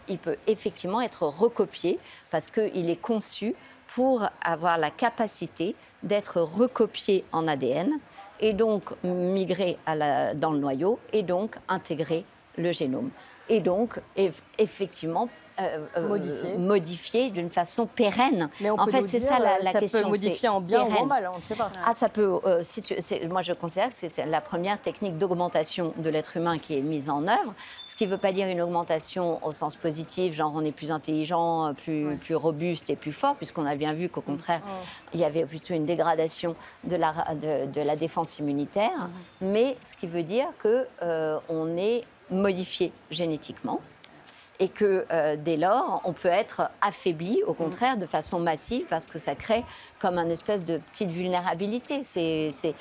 S2: il peut effectivement être recopié parce qu'il est conçu pour avoir la capacité d'être recopié en ADN et donc migrer dans le noyau et donc intégrer le génome. Et donc, effectivement, modifier d'une façon pérenne.
S1: Mais on peut c'est ça la question. Ça peut modifier en bien ou en mal, on ne sait pas.
S2: Ah, ça peut. Moi, je considère que c'est la première technique d'augmentation de l'être humain qui est mise en œuvre. Ce qui ne veut pas dire une augmentation au sens positif, genre on est plus intelligent, plus robuste et plus fort, puisqu'on a bien vu qu'au contraire, il y avait plutôt une dégradation de la défense immunitaire. Mais ce qui veut dire qu'on est modifié génétiquement. Et que dès lors, on peut être affaibli, au contraire, de façon massive, parce que ça crée comme une espèce de petite vulnérabilité. Les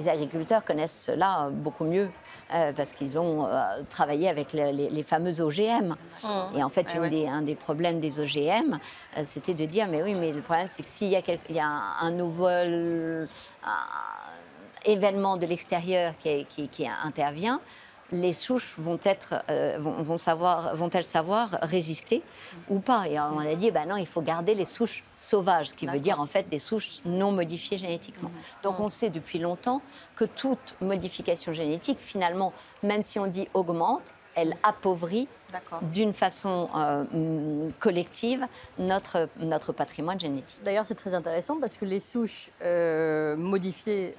S2: agriculteurs connaissent cela beaucoup mieux, parce qu'ils ont travaillé avec les fameux OGM. Et en fait, un des problèmes des OGM, c'était de dire, mais oui, mais le problème, c'est que s'il y a un nouvel événement de l'extérieur qui intervient, les souches vont-elles savoir résister ou pas? Et on a dit, non, il faut garder les souches sauvages, ce qui veut dire en fait des souches non modifiées génétiquement. Donc on sait depuis longtemps que toute modification génétique, finalement, même si on dit augmente, elle appauvrit d'une façon collective notre patrimoine génétique.
S1: D'ailleurs, c'est très intéressant parce que les souches modifiées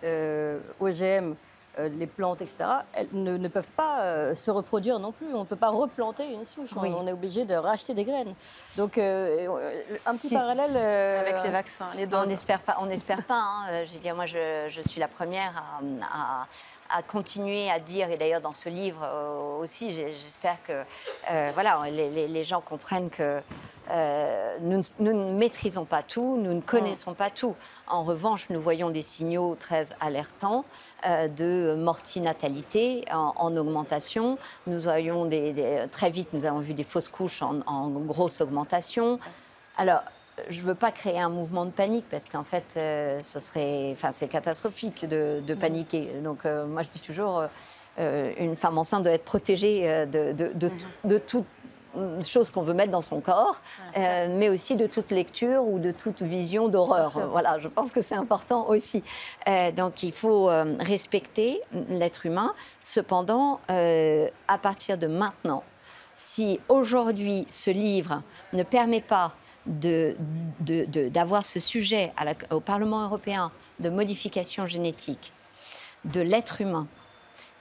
S1: OGM, les plantes, etc., elles ne peuvent pas se reproduire non plus. On ne peut pas replanter une souche. On est obligé de racheter des graines. Donc, un petit parallèle...
S3: avec les vaccins, les doses.
S2: On n'espère pas. Je veux dire, moi, je suis la première à continuer à dire, et d'ailleurs dans ce livre aussi, j'espère que les gens comprennent que nous ne maîtrisons pas tout, nous ne connaissons pas tout. En revanche, nous voyons des signaux très alertants de mortinatalité en augmentation. Nous voyons très vite, nous avons vu des fausses couches en grosse augmentation. Alors, je ne veux pas créer un mouvement de panique parce qu'en fait, c'est catastrophique de paniquer. Donc, moi, je dis toujours, une femme enceinte doit être protégée de toute chose qu'on veut mettre dans son corps, mais aussi de toute lecture ou de toute vision d'horreur. Voilà, je pense que c'est important aussi. Donc, il faut respecter l'être humain. Cependant, à partir de maintenant, si aujourd'hui ce livre ne permet pas d'avoir ce sujet au Parlement européen de modification génétique de l'être humain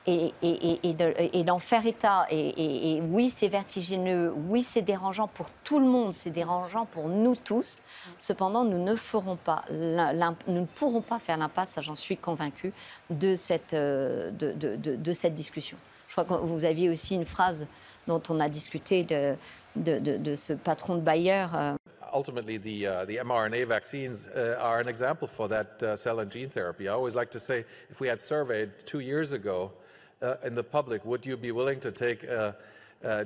S2: et d'en faire état. Et oui, c'est vertigineux, oui, c'est dérangeant pour tout le monde, c'est dérangeant pour nous tous. Cependant, nous ne pourrons pas faire l'impasse, j'en suis convaincue, de cette discussion. Je crois que vous aviez aussi une phrase dont on a discuté de ce patron de Bayer.
S4: Ultimately, the mRNA vaccines are an example for that cell and gene therapy. I always like to say, if we had surveyed 2 years ago in the public, would you be willing to take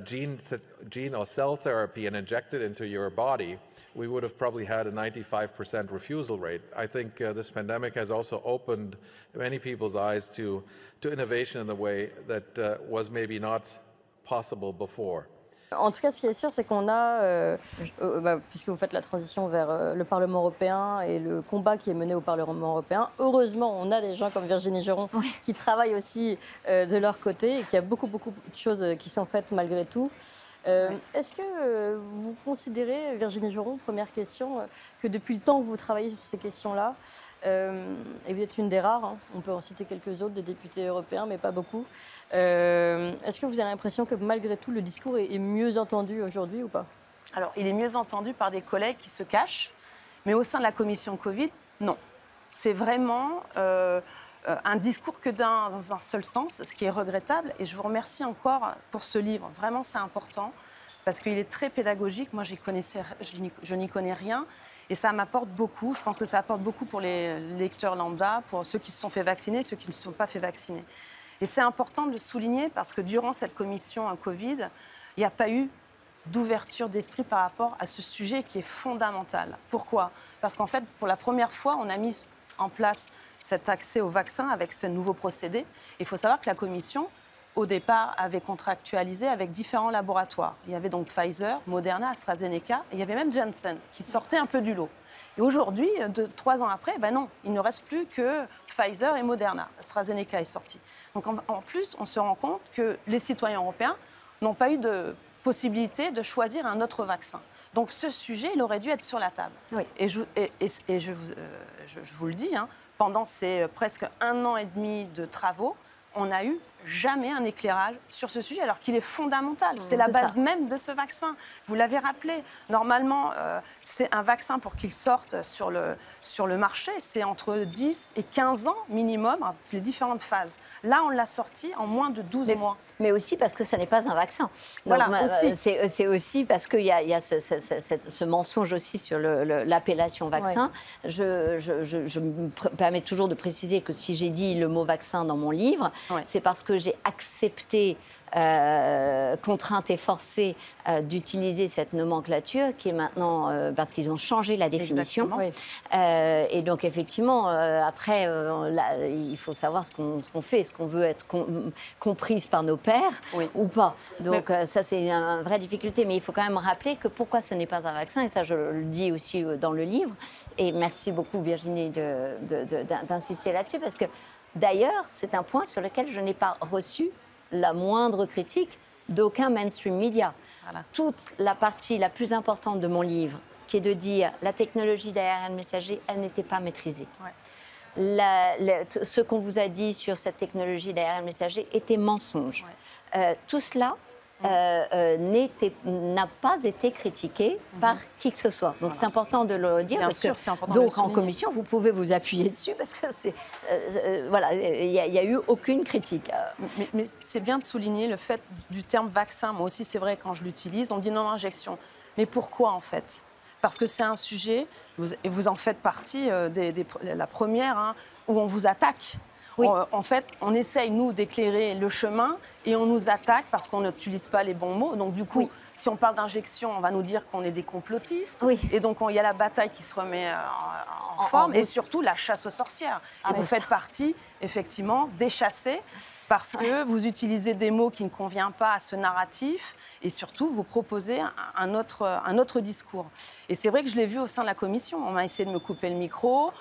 S4: gene or cell therapy and inject it into your body, we would have probably had a 95% refusal rate. I think this pandemic has also opened many people's eyes to innovation in the way that was maybe not possible before.
S1: En tout cas, ce qui est sûr, c'est qu'on a, puisque vous faites la transition vers le Parlement européen et le combat qui est mené au Parlement européen, heureusement, on a des gens comme Virginie Geron qui travaillent aussi de leur côté et qu'il y a beaucoup de choses qui sont faites malgré tout. Est-ce que vous considérez, Virginie Geron, première question, que depuis le temps que vous travaillez sur ces questions-là, et vous êtes une des rares, hein, on peut en citer quelques autres, des députés européens, mais pas beaucoup, est-ce que vous avez l'impression que malgré tout, le discours est mieux entendu aujourd'hui ou pas?
S3: Alors, il est mieux entendu par des collègues qui se cachent, mais au sein de la commission Covid, non. C'est vraiment un discours que dans un seul sens, ce qui est regrettable. Et je vous remercie encore pour ce livre. Vraiment, c'est important parce qu'il est très pédagogique. Moi, je n'y connais rien et ça m'apporte beaucoup. Je pense que ça apporte beaucoup pour les lecteurs lambda, pour ceux qui se sont fait vacciner, ceux qui ne se sont pas fait vacciner. Et c'est important de le souligner parce que durant cette commission Covid, il n'y a pas eu d'ouverture d'esprit par rapport à ce sujet qui est fondamental. Pourquoi? Parce qu'en fait, pour la première fois, on a mis en place cet accès au vaccin avec ce nouveau procédé. Il faut savoir que la Commission, au départ, avait contractualisé avec différents laboratoires. Il y avait donc Pfizer, Moderna, AstraZeneca, et il y avait même Janssen, qui sortait un peu du lot. Et aujourd'hui, 3 ans après, ben non, il ne reste plus que Pfizer et Moderna. AstraZeneca est sorti. Donc en plus, on se rend compte que les citoyens européens n'ont pas eu de possibilité de choisir un autre vaccin. Donc ce sujet, il aurait dû être sur la table. Oui. Et je vous le dis, hein, pendant ces presque 1 an et demi de travaux, on n'a eu jamais un éclairage sur ce sujet, alors qu'il est fondamental. C'est la base même de ce vaccin. Vous l'avez rappelé. Normalement, c'est un vaccin pour qu'il sorte sur le marché. C'est entre 10 et 15 ans minimum, les différentes phases. Là, on l'a sorti en moins de 12 mois.
S2: Mais aussi parce que ça n'est pas un vaccin.
S3: Voilà,
S2: c'est aussi parce qu'il y a ce mensonge aussi sur l'appellation vaccin. Ouais. Je me permets toujours de préciser que si j'ai dit le mot vaccin dans mon livre, c'est parce que j'ai accepté, contrainte et forcée, d'utiliser cette nomenclature qui est maintenant, parce qu'ils ont changé la définition. Oui. Et donc effectivement, après, il faut savoir ce qu'on fait, est-ce qu'on veut être comprise par nos pairs ou pas. Donc ça, c'est une vraie difficulté. Mais il faut quand même rappeler que pourquoi ce n'est pas un vaccin, et ça je le dis aussi dans le livre, et merci beaucoup Virginie d'insister là-dessus, parce que d'ailleurs, c'est un point sur lequel je n'ai pas reçu la moindre critique d'aucun mainstream media. Voilà. Toute la partie la plus importante de mon livre, qui est de dire la technologie d'ARN messager, elle n'était pas maîtrisée. Ouais. Ce qu'on vous a dit sur cette technologie d'ARN messager était mensonge. Ouais. Tout cela n'a pas été critiqué par qui que ce soit. Donc c'est important de le dire.
S3: Bien
S2: parce
S3: sûr,
S2: que,
S3: c'est important
S2: donc en commission, vous pouvez vous appuyer dessus parce que voilà, il n'y a eu aucune critique.
S3: Mais c'est bien de souligner le fait du terme vaccin. Moi aussi, c'est vrai, quand je l'utilise, on me dit non, injection. Mais pourquoi en fait? Parce que c'est un sujet, et vous en faites partie, la première, hein, où on vous attaque. Oui. En fait, on essaye, nous, d'éclairer le chemin et on nous attaque parce qu'on n'utilise pas les bons mots. Donc, du coup, si on parle d'injection, on va nous dire qu'on est des complotistes. Oui. Et donc, il y a la bataille qui se remet en forme et surtout la chasse aux sorcières. Et vous faites partie, effectivement, des chassés parce que vous utilisez des mots qui ne conviennent pas à ce narratif et surtout, vous proposez un autre discours. Et c'est vrai que je l'ai vu au sein de la commission. On m'a essayé de me couper le micro.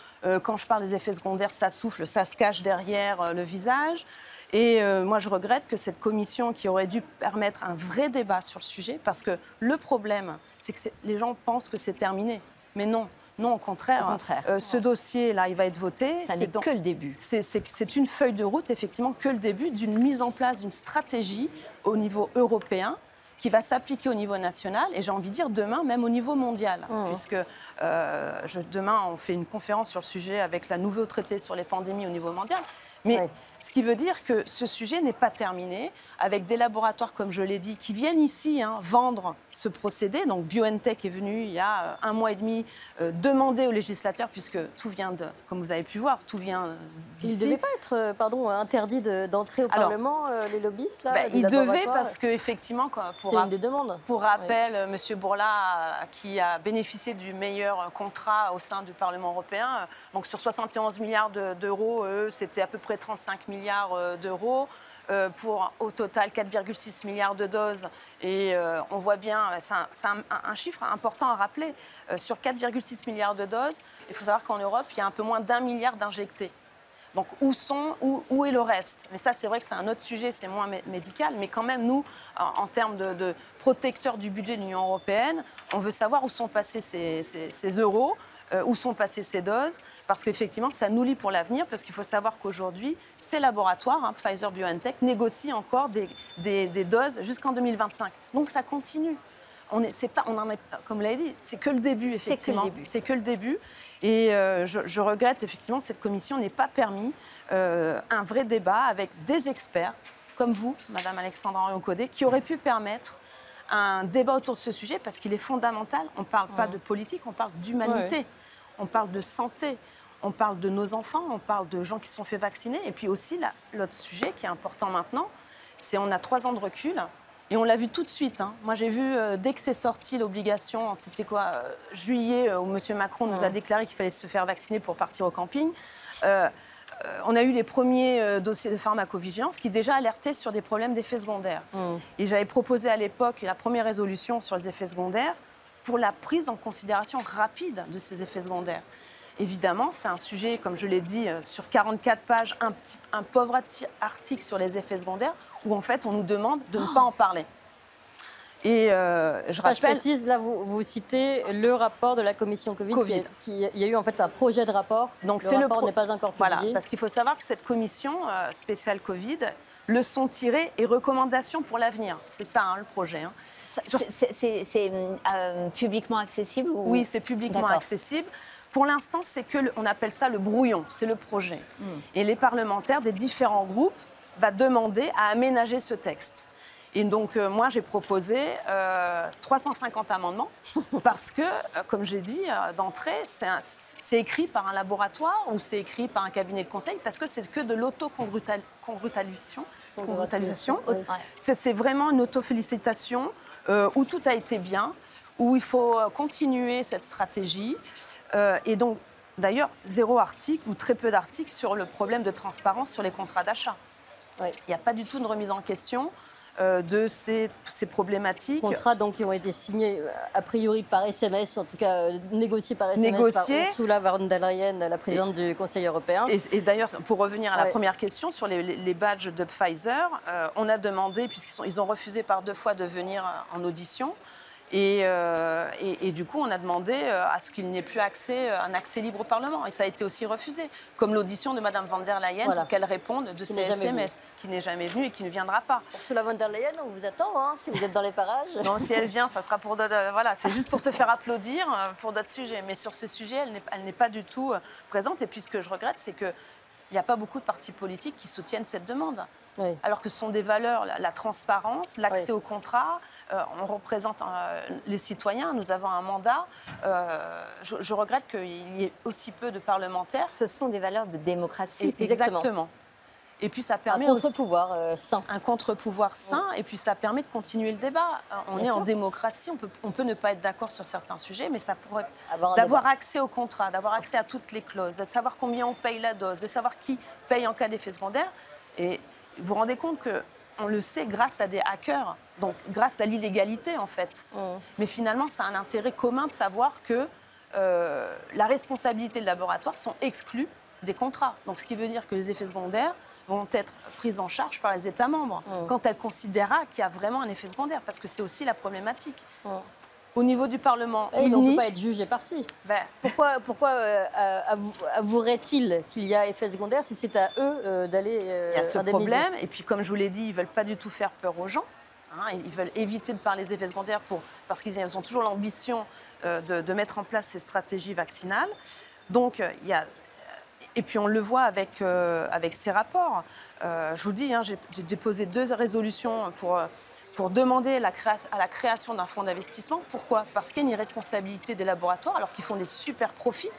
S3: Quand je parle des effets secondaires, ça souffle, ça se cache derrière le visage. Et moi, je regrette que cette commission qui aurait dû permettre un vrai débat sur le sujet, parce que le problème, c'est que les gens pensent que c'est terminé. Mais non, Non, au contraire. Ce dossier-là, il va être voté.
S2: Ça n'est que le début.
S3: C'est une feuille de route, effectivement, que le début d'une mise en place d'une stratégie au niveau européen qui va s'appliquer au niveau national et j'ai envie de dire demain même au niveau mondial, puisque demain on fait une conférence sur le sujet avec le nouveau traité sur les pandémies au niveau mondial. Mais ce qui veut dire que ce sujet n'est pas terminé, avec des laboratoires, comme je l'ai dit, qui viennent ici vendre ce procédé. Donc BioNTech est venu il y a 1 mois et demi demander aux législateurs, puisque tout vient de, comme vous avez pu voir, tout vient d'ici.
S1: Il ne devait pas être interdit d'entrer au Parlement, les lobbyistes là,
S3: il devait parce qu'effectivement,
S1: c'est une des demandes.
S3: Pour rappel, M. Bourla, qui a bénéficié du meilleur contrat au sein du Parlement européen, donc sur 71 milliards d'euros, c'était à peu près 35 milliards d'euros. Pour au total 4,6 milliards de doses. Et on voit bien, c'est un chiffre important à rappeler. Sur 4,6 milliards de doses, il faut savoir qu'en Europe, il y a un peu moins d'1 milliard d'injectés. Donc où est le reste? Mais ça, c'est vrai que c'est un autre sujet, c'est moins médical. Mais quand même, nous, en termes de protecteurs du budget de l'Union européenne, on veut savoir où sont passés ces euros. Où sont passées ces doses, parce qu'effectivement, ça nous lie pour l'avenir, parce qu'il faut savoir qu'aujourd'hui, ces laboratoires, Pfizer-BioNTech, négocient encore des doses jusqu'en 2025. Donc ça continue. On en est, comme vous l'avez dit, c'est que le début, effectivement. C'est que le début. Et je regrette, effectivement, que cette commission n'ait pas permis un vrai débat avec des experts, comme vous, Madame Alexandra Henriot-Codet, qui auraient pu permettre un débat autour de ce sujet parce qu'il est fondamental. On ne parle pas de politique, on parle d'humanité, on parle de santé, on parle de nos enfants, on parle de gens qui se sont fait vacciner. Et puis aussi, l'autre sujet qui est important maintenant, c'est on a 3 ans de recul et on l'a vu tout de suite. Moi, j'ai vu, dès que c'est sorti l'obligation, c'était quoi, juillet, où M. Macron nous a déclaré qu'il fallait se faire vacciner pour partir au camping. On a eu les premiers dossiers de pharmacovigilance qui déjà alertaient sur des problèmes d'effets secondaires. Et j'avais proposé à l'époque la première résolution sur les effets secondaires pour la prise en considération rapide de ces effets secondaires. Évidemment, c'est un sujet, comme je l'ai dit, sur 44 pages, un pauvre article sur les effets secondaires où en fait on nous demande de ne pas en parler. Et je
S1: précise, là, vous citez le rapport de la commission Covid. Il y a eu en fait un projet de rapport.
S3: Donc
S1: le rapport n'est pas encore publié.
S3: Voilà, parce qu'il faut savoir que cette commission spéciale Covid, leçons tirées et recommandations pour l'avenir. C'est ça, le projet.
S2: C'est publiquement accessible ou...
S3: Oui, c'est publiquement accessible. Pour l'instant, on appelle ça le brouillon, c'est le projet. Et les parlementaires des différents groupes vont demander à aménager ce texte. Et donc, moi, j'ai proposé 350 amendements parce que, comme j'ai dit d'entrée, c'est écrit par un laboratoire ou c'est écrit par un cabinet de conseil parce que c'est que de l'autocongratulation. C'est vraiment une autofélicitation où tout a été bien, où il faut continuer cette stratégie. Et donc, d'ailleurs, 0 article ou très peu d'articles sur le problème de transparence sur les contrats d'achat. Il n'y a pas du tout de remise en question de ces problématiques.
S1: Contrats donc, qui ont été signés a priori par SMS, en tout cas négociés par SMS par Ursula von der Leyen, la présidente du Conseil européen.
S3: Et d'ailleurs, pour revenir à la première question sur les badges de Pfizer, on a demandé, puisqu'ils ont refusé par 2 fois de venir en audition, et du coup, on a demandé à ce qu'il n'y ait plus un accès libre au Parlement. Et ça a été aussi refusé. Comme l'audition de Mme von der Leyen pour qu'elle réponde de ces SMS, qui n'est jamais venue et qui ne viendra pas.
S1: Ursula von der Leyen, on vous attend, si vous êtes dans les parages.
S3: Non, si elle vient, ça sera pour d'autres... Voilà, c'est juste pour se faire applaudir pour d'autres sujets. Mais sur ce sujet, elle n'est pas du tout présente. Et puis ce que je regrette, c'est qu'il n'y a pas beaucoup de partis politiques qui soutiennent cette demande. Alors que ce sont des valeurs, la transparence, l'accès au contrat, on représente les citoyens, nous avons un mandat. Je regrette qu'il y ait aussi peu de parlementaires.
S2: Ce sont des valeurs de démocratie.
S3: Exactement. Et puis ça permet
S1: un contre-pouvoir sain.
S3: Un contre-pouvoir sain, et puis ça permet de continuer le débat. On est en démocratie, on peut ne pas être d'accord sur certains sujets, mais ça pourrait d'avoir accès au contrat, d'avoir accès à toutes les clauses, de savoir combien on paye la dose, de savoir qui paye en cas d'effet secondaire. Et vous vous rendez compte qu'on le sait grâce à des hackers, donc grâce à l'illégalité en fait. Mais finalement, ça a un intérêt commun de savoir que la responsabilité de laboratoire sont exclus des contrats. Donc ce qui veut dire que les effets secondaires vont être pris en charge par les États membres quand elle considérera qu'il y a vraiment un effet secondaire, parce que c'est aussi la problématique. Au niveau du Parlement,
S1: on ne peut pas être juge et parti.
S3: Ben,
S1: Pourquoi avouerait-il qu'il y a effet secondaire si c'est à eux d'aller
S3: il y a ce
S1: indemniser.
S3: problème. Et puis, comme je vous l'ai dit, ils ne veulent pas du tout faire peur aux gens. Hein, ils veulent éviter de parler des effets secondaires parce qu'ils ont toujours l'ambition de mettre en place ces stratégies vaccinales. Donc, et puis on le voit avec ces rapports. Je vous dis, hein, j'ai déposé 2 résolutions pour demander à la création d'un fonds d'investissement. Pourquoi? Parce qu'il y a une irresponsabilité des laboratoires alors qu'ils font des super profits.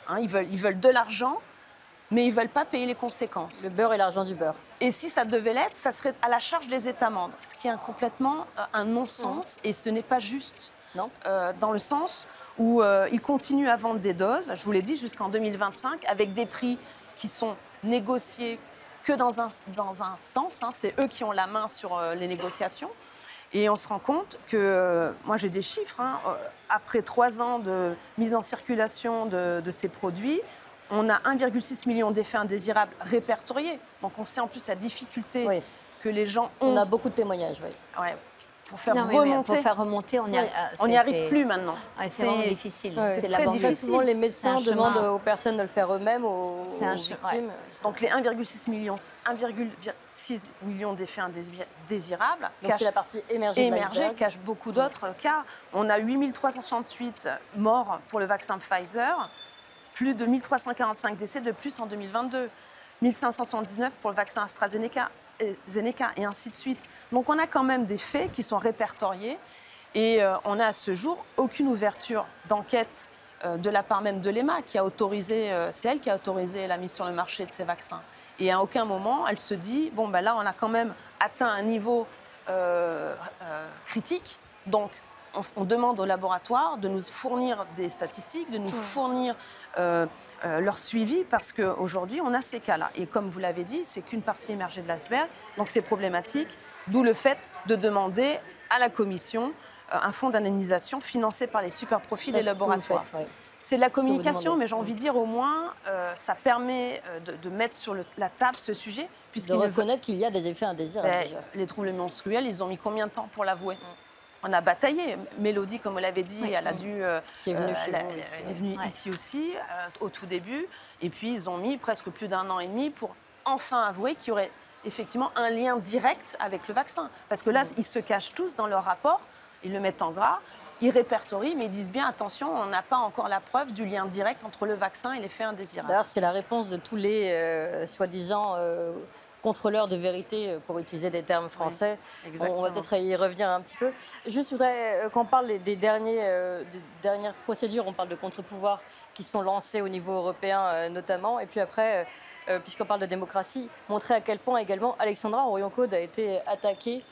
S3: Hein, ils veulent de l'argent, mais ils ne veulent pas payer les conséquences.
S1: Le beurre et l'argent du beurre.
S3: Et si ça devait l'être, ça serait à la charge des États membres, ce qui est complètement un non-sens et ce n'est pas juste.
S1: Non.
S3: Dans le sens où ils continuent à vendre des doses, je vous l'ai dit, jusqu'en 2025, avec des prix qui sont négociés que dans un sens. Hein, c'est eux qui ont la main sur les négociations. Et on se rend compte que, moi j'ai des chiffres, hein, après 3 ans de mise en circulation de ces produits, on a 1,6 million d'effets indésirables répertoriés. Donc on sait en plus la difficulté que les gens ont.
S1: On a beaucoup de témoignages, oui.
S3: Ouais, pour faire remonter,
S2: on
S3: n'y arrive plus maintenant.
S2: Ouais, c'est vraiment difficile.
S3: C'est très difficile.
S1: Souvent, les médecins demandent aux personnes de le faire eux-mêmes, aux victimes.
S2: Ouais.
S3: Donc les 1,6 millions d'effets indésirables
S1: c'est la partie émergée
S3: cachent beaucoup d'autres cas. On a 8368 morts pour le vaccin Pfizer, plus de 1345 décès de plus en 2022, 1579 pour le vaccin AstraZeneca et ainsi de suite. Donc on a quand même des faits qui sont répertoriés et on n'a à ce jour aucune ouverture d'enquête de la part même de l'EMA qui a autorisé, c'est elle qui a autorisé la mise sur le marché de ces vaccins. Et à aucun moment elle se dit, bon ben là on a quand même atteint un niveau critique, donc on demande aux laboratoires de nous fournir des statistiques, de nous fournir leur suivi, parce qu'aujourd'hui, on a ces cas-là. Et comme vous l'avez dit, c'est qu'une partie émergée de l'iceberg, donc c'est problématique, d'où le fait de demander à la Commission un fonds d'indemnisation financé par les super profits des laboratoires. C'est de la communication, mais j'ai envie de dire au moins, ça permet de mettre sur la table ce sujet.
S1: De reconnaître qu'il y a des effets indésirables.
S3: Les troubles menstruels, ils ont mis combien de temps pour l'avouer? On a bataillé. Mélodie, comme vous l'avez dit, elle a dû.
S1: Qui est venue
S3: elle est venue ici aussi, au tout début. Et puis, ils ont mis presque plus d'1 an et demi pour enfin avouer qu'il y aurait effectivement un lien direct avec le vaccin. Parce que là, ils se cachent tous dans leur rapport, ils le mettent en gras, ils répertorient, mais ils disent bien attention, on n'a pas encore la preuve du lien direct entre le vaccin et l'effet indésirable.
S1: D'ailleurs, c'est la réponse de tous les soi-disant contrôleurs de vérité, pour utiliser des termes français.
S3: Oui,
S1: on va peut-être y revenir un petit peu. Juste, je voudrais qu'on parle des dernières procédures. On parle de contre-pouvoirs qui sont lancés au niveau européen notamment. Et puis après, puisqu'on parle de démocratie, montrer à quel point également Alexandra Orion-Caude a été attaquée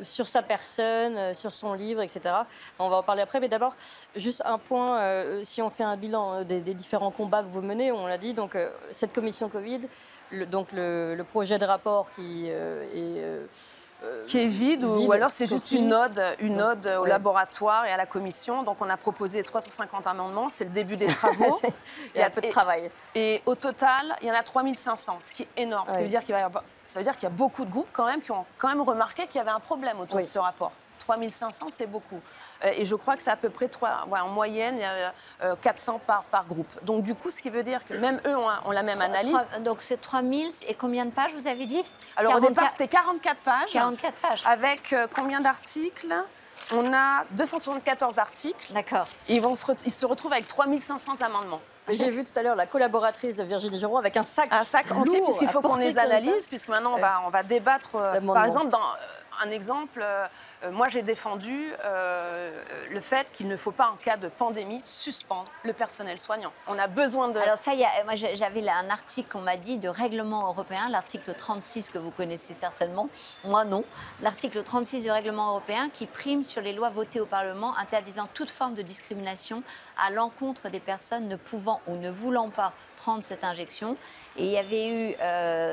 S1: sur sa personne, sur son livre, etc. On va en parler après. Mais d'abord, juste un point, si on fait un bilan des différents combats que vous menez, on l'a dit, donc cette commission Covid, le projet de rapport qui est vide,
S3: ou alors c'est juste une ode au laboratoire et à la commission. Donc on a proposé 350 amendements, c'est le début des travaux.
S1: Il y a un peu de travail.
S3: Et au total, il y en a 3500, ce qui est énorme. Ça veut dire qu'il y a beaucoup de groupes quand même qui ont quand même remarqué qu'il y avait un problème autour de ce rapport. 3500, c'est beaucoup. Et je crois que c'est à peu près en moyenne, 400 par groupe. Donc du coup, ce qui veut dire que même eux ont la même analyse.
S2: Donc c'est 3000 et combien de pages vous avez dit?
S3: Alors au départ, c'était 44 pages.
S2: 44 pages.
S3: Avec combien d'articles? On a 274 articles.
S2: D'accord.
S3: Et ils se retrouvent avec 3500 amendements.
S1: J'ai vu tout à l'heure la collaboratrice de Virginie Geroux avec un sac
S3: entier, puisqu'il faut qu'on les analyse, puisque maintenant on va débattre. Par exemple, dans un exemple, moi j'ai défendu le fait qu'il ne faut pas, en cas de pandémie, suspendre le personnel soignant. On a besoin de...
S2: Alors ça, moi j'avais un article, on m'a dit, de règlement européen, l'article 36 que vous connaissez certainement, moi non. L'article 36 du règlement européen qui prime sur les lois votées au Parlement interdisant toute forme de discrimination à l'encontre des personnes ne pouvant ou ne voulant pas prendre cette injection. Et il y avait eu,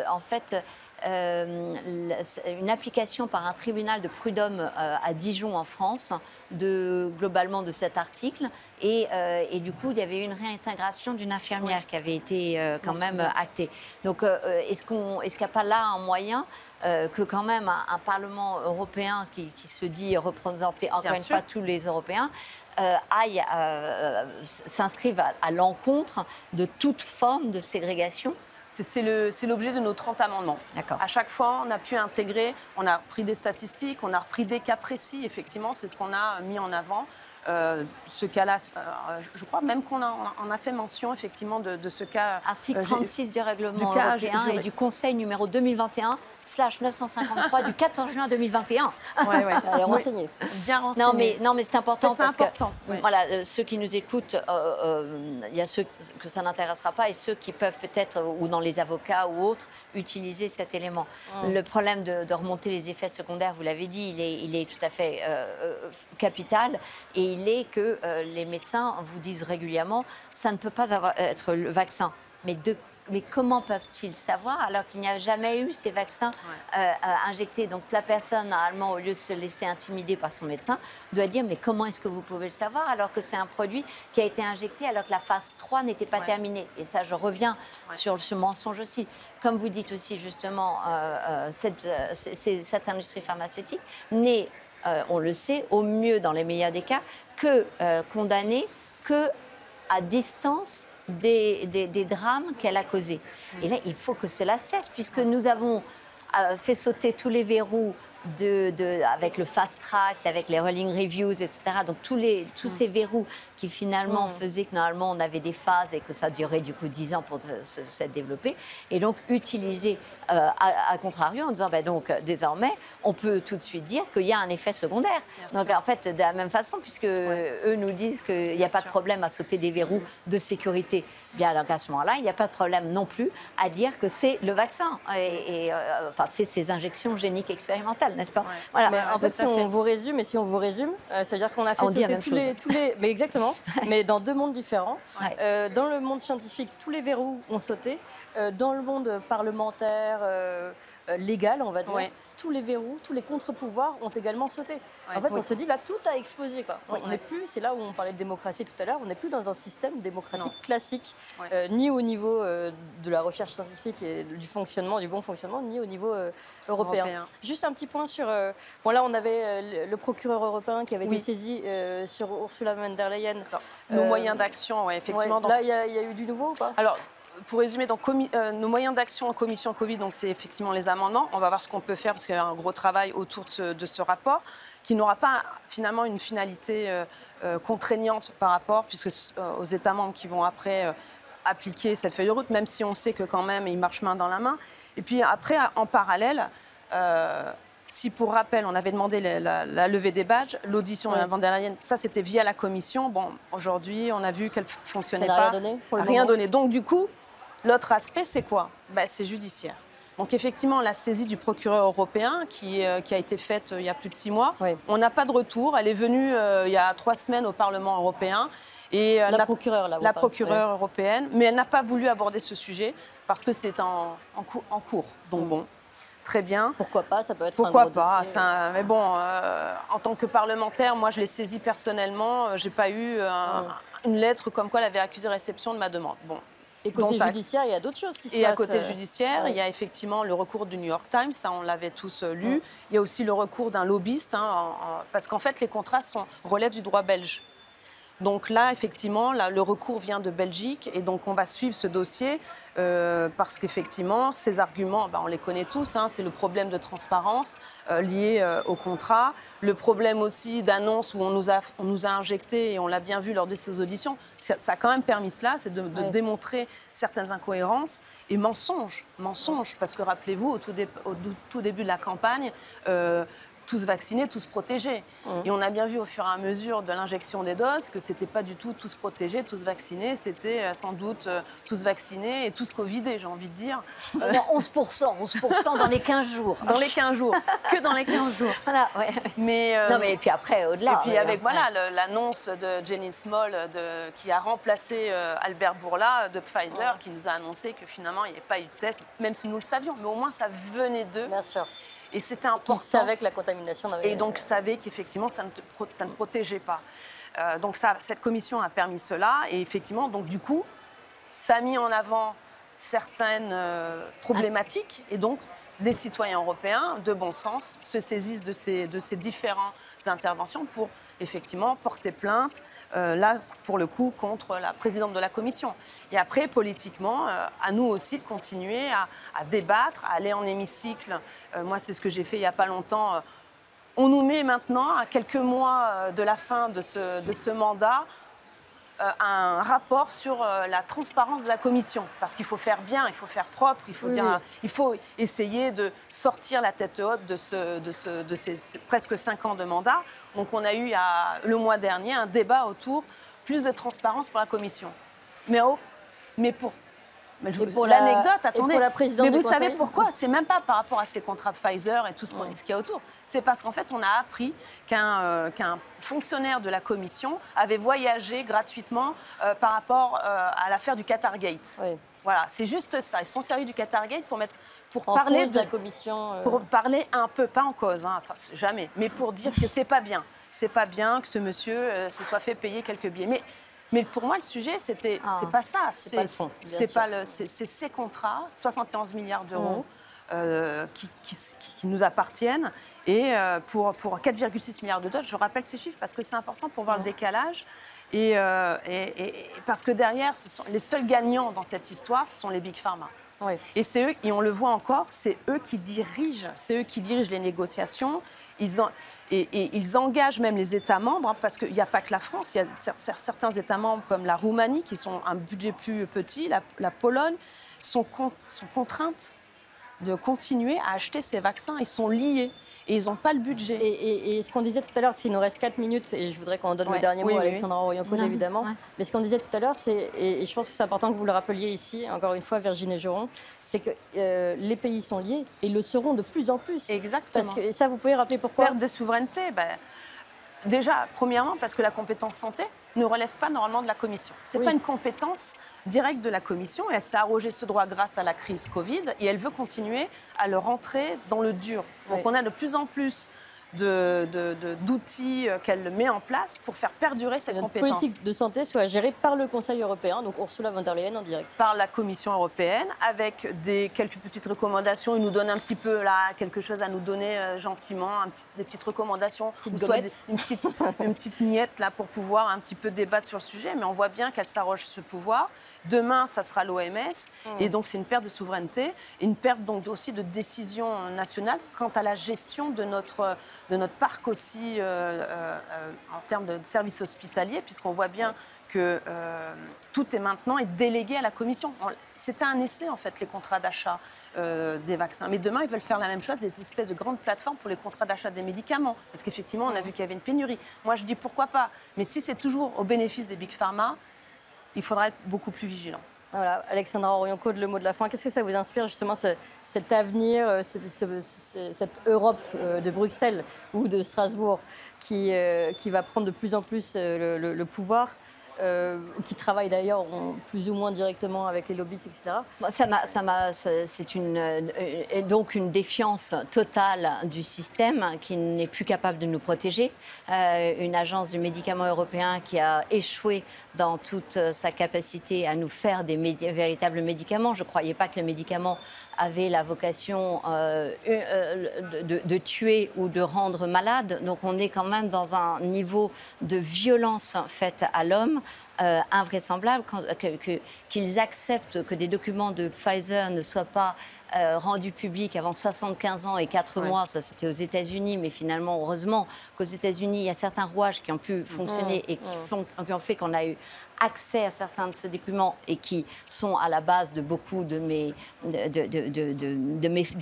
S2: en fait, une application par un tribunal de prud'homme à Dijon en France globalement de cet article et du coup il y avait eu une réintégration d'une infirmière qui avait été quand même actée. Donc est-ce qu'il n'y a pas là un moyen que quand même un Parlement européen qui se dit représenter encore une fois tous les Européens s'inscrivent à l'encontre de toute forme de ségrégation?
S3: C'est l'objet de nos 30 amendements. À chaque fois, on a pu intégrer, on a pris des statistiques, on a repris des cas précis, effectivement, c'est ce qu'on a mis en avant. Ce cas-là, je crois même qu'on a fait mention, effectivement, de ce cas.
S2: Article 36 du règlement européen et du Conseil numéro 2021/953 du 14 juin 2021.
S1: Oui, renseigné.
S2: Bien renseigné. Non, mais c'est important parce que
S3: voilà,
S2: ceux qui nous écoutent, il y a ceux que ça n'intéressera pas et ceux qui peuvent peut-être, ou dans les avocats ou autres, utiliser cet élément. Le problème de remonter les effets secondaires, vous l'avez dit, il est tout à fait capital et il est que les médecins vous disent régulièrement ça ne peut pas être le vaccin. Mais comment peuvent-ils savoir alors qu'il n'y a jamais eu ces vaccins injectés? Donc la personne, normalement, au lieu de se laisser intimider par son médecin, doit dire mais comment est-ce que vous pouvez le savoir alors que c'est un produit qui a été injecté alors que la phase 3 n'était pas terminée? Et ça, je reviens sur ce mensonge aussi. Comme vous dites aussi justement, cette industrie pharmaceutique n'est, on le sait, au mieux dans les meilleurs des cas, que condamnée que à distance des drames qu'elle a causés. Et là, il faut que cela cesse, puisque nous avons fait sauter tous les verrous avec le fast track, avec les rolling reviews, etc. Donc tous ces verrous qui finalement faisaient que normalement on avait des phases et que ça durait du coup 10 ans pour se développer. Et donc utiliser à contrario en disant donc désormais on peut tout de suite dire qu'il y a un effet secondaire. Donc en fait de la même façon, puisque eux nous disent qu'il n'y a pas de problème à sauter des verrous de sécurité. Bien donc à ce moment-là, il n'y a pas de problème non plus à dire que c'est le vaccin enfin c'est ces injections géniques expérimentales, n'est-ce pas?
S1: Voilà. Mais en fait, si on vous résume, ça veut dire qu'on a fait sauter tous les... Mais exactement, mais dans deux mondes différents. Dans le monde scientifique, tous les verrous ont sauté. Dans le monde parlementaire, légal, on va dire, tous les verrous, tous les contre-pouvoirs ont également sauté. En fait, on se dit là, tout a explosé. On n'est plus, c'est là où on parlait de démocratie tout à l'heure, on n'est plus dans un système démocratique classique, ni au niveau de la recherche scientifique et du fonctionnement, du bon fonctionnement, ni au niveau européen. Juste un petit point sur... bon, là, on avait le procureur européen qui avait été saisi sur Ursula von der Leyen.
S3: Nos moyens d'action, effectivement.
S1: Là, il y a eu du nouveau ou pas?
S3: Alors, pour résumer, donc, nos moyens d'action en commission Covid, donc c'est effectivement les amendements. On va voir ce qu'on peut faire parce qu'il y a un gros travail autour de ce rapport qui n'aura pas finalement une finalité contraignante par rapport, puisque aux États membres qui vont après appliquer cette feuille de route, même si on sait que quand même ils marchent main dans la main. Et puis après, en parallèle, si pour rappel, on avait demandé la levée des badges, l'audition de von der Leyen, ça c'était via la commission. Bon, aujourd'hui, on a vu qu'elle ne fonctionnait pas. Rien donné. Donc du coup, l'autre aspect, c'est quoi? C'est judiciaire. Donc effectivement, la saisie du procureur européen qui a été faite il y a plus de 6 mois, on n'a pas de retour. Elle est venue il y a 3 semaines au Parlement européen. Et
S1: la procureure
S3: européenne, mais elle n'a pas voulu aborder ce sujet parce que c'est en cours. Donc bon, très bien.
S1: Pourquoi pas, ça peut être
S3: Pourquoi
S1: un gros
S3: pas
S1: dossier.
S3: Mais bon, en tant que parlementaire, moi je l'ai saisi personnellement. J'ai pas eu une lettre comme quoi elle avait accusé réception de ma demande. Bon.
S1: Et côté judiciaire, il y a d'autres choses qui se passent.
S3: Et à côté judiciaire, il y a effectivement le recours du New York Times, ça on l'avait tous lu. Il y a aussi le recours d'un lobbyiste, parce qu'en fait les contrats relèvent du droit belge. Donc là, effectivement, le recours vient de Belgique et donc on va suivre ce dossier parce qu'effectivement, ces arguments, on les connaît tous. C'est le problème de transparence lié au contrat, le problème aussi d'annonce où on nous a injecté et on l'a bien vu lors de ces auditions. Ça a quand même permis cela, c'est de démontrer certaines incohérences et mensonges, parce que rappelez-vous, au tout début de la campagne, tous vaccinés, tous protégés. Et on a bien vu au fur et à mesure de l'injection des doses que c'était pas du tout tous protégés, tous vaccinés, c'était sans doute tous vaccinés et tous covidés, j'ai envie de dire.
S2: 11% dans les 15 jours.
S3: Dans les 15 jours, que dans les 15 jours.
S2: Voilà, ouais.
S3: Non,
S2: mais et puis après, au-delà.
S3: Et puis avec l'annonce de Jenny Small qui a remplacé Albert Bourla de Pfizer, qui nous a annoncé que finalement il n'y avait pas eu de test, même si nous le savions, mais au moins ça venait d'eux.
S1: Bien sûr.
S3: Et c'était important.
S1: Ils savaient que la contamination n'avait...
S3: Et donc savaient qu'effectivement ça ne protégeait pas. Donc cette commission a permis cela. Et effectivement, donc du coup, ça a mis en avant certaines problématiques. Et donc, des citoyens européens de bon sens se saisissent de ces différentes interventions pour effectivement porter plainte, là pour le coup, contre la présidente de la Commission. Et après, politiquement, à nous aussi de continuer à débattre, à aller en hémicycle. Moi, c'est ce que j'ai fait il n'y a pas longtemps. On nous met maintenant, à quelques mois de la fin de ce mandat, un rapport sur la transparence de la Commission. Parce qu'il faut faire bien, il faut faire propre, il faut essayer de sortir la tête haute de ces presque 5 ans de mandat. Donc on a eu le mois dernier un débat autour plus de transparence pour la Commission. Mais pour l'anecdote, attendez, mais vous savez pourquoi? C'est même pas par rapport à ces contrats Pfizer et tout ce qu'il y a autour. C'est parce qu'en fait, on a appris qu'un fonctionnaire de la Commission avait voyagé gratuitement par rapport à l'affaire du Qatargate. Oui. Voilà, c'est juste ça. Ils se sont servis du Qatargate pour parler de
S1: la Commission.
S3: Pour parler un peu, pas en cause, hein, jamais, mais pour dire que c'est pas bien. C'est pas bien que ce monsieur se soit fait payer quelques billets. Mais pour moi, le sujet, c'est pas ça.
S1: C'est pas le fond.
S3: C'est ces contrats, 71 milliards d'euros, qui nous appartiennent. Et pour 4,6 milliards de doses, je rappelle ces chiffres parce que c'est important pour voir le décalage. Et parce que derrière, les seuls gagnants dans cette histoire sont les Big Pharma. Oui. Et c'est eux, et on le voit encore, c'est eux qui dirigent les négociations. Ils engagent même les États membres, hein, parce qu'il n'y a pas que la France, il y a certains États membres comme la Roumanie qui sont un budget plus petit, la Pologne, sont contraintes de continuer à acheter ces vaccins. Ils sont liés et ils n'ont pas le budget.
S1: Et ce qu'on disait tout à l'heure, s'il nous reste 4 minutes, et je voudrais qu'on donne le dernier mot à Alexandra Orion-Coade, évidemment, mais ce qu'on disait tout à l'heure, et je pense que c'est important que vous le rappeliez ici, encore une fois, Virginie Geron, c'est que les pays sont liés et le seront de plus en plus.
S3: Exactement.
S1: Et ça, vous pouvez rappeler pourquoi?
S3: Perte de souveraineté, déjà, premièrement, parce que la compétence santé ne relève pas normalement de la Commission. Ce n'est pas une compétence directe de la Commission. Et elle s'est arrogé ce droit grâce à la crise Covid et elle veut continuer à le rentrer dans le dur. Donc on a de plus en plus d'outils qu'elle met en place pour faire perdurer cette compétence.
S1: La politique de santé soit gérée par le Conseil européen, donc Ursula von der Leyen en direct.
S3: Par la Commission européenne, avec quelques petites recommandations. Ils nous donnent un petit peu là, quelque chose à nous donner gentiment, des petites recommandations, une petite miette là, pour pouvoir un petit peu débattre sur le sujet. Mais on voit bien qu'elle s'arroge ce pouvoir. Demain, ça sera l'OMS. Et donc, c'est une perte de souveraineté, une perte donc aussi de décision nationale quant à la gestion de notre parc aussi en termes de services hospitaliers, puisqu'on voit bien que tout est maintenant délégué à la Commission. C'était un essai, en fait, les contrats d'achat des vaccins. Mais demain, ils veulent faire la même chose, des espèces de grandes plateformes pour les contrats d'achat des médicaments. Parce qu'effectivement, on a vu qu'il y avait une pénurie. Moi, je dis pourquoi pas. Mais si c'est toujours au bénéfice des Big Pharma, il faudra être beaucoup plus vigilant.
S1: Voilà, Alexandra Orion-Coade, le mot de la fin. Qu'est-ce que ça vous inspire justement cet avenir, cette Europe de Bruxelles ou de Strasbourg qui va prendre de plus en plus le pouvoir, qui travaille d'ailleurs plus ou moins directement avec les lobbies, etc.
S2: C'est donc une défiance totale du système qui n'est plus capable de nous protéger. Une agence du médicament européen qui a échoué dans toute sa capacité à nous faire des véritables médicaments. Je ne croyais pas que les médicaments avaient la vocation de tuer ou de rendre malade. Donc on est quand même dans un niveau de violence faite à l'homme invraisemblable qu'ils acceptent que des documents de Pfizer ne soient pas rendus publics avant 75 ans et 4 mois. Ça, c'était aux États-Unis, mais finalement, heureusement qu'aux États-Unis, il y a certains rouages qui ont pu fonctionner et qui ont fait qu'on a eu accès à certains de ces documents et qui sont à la base de beaucoup des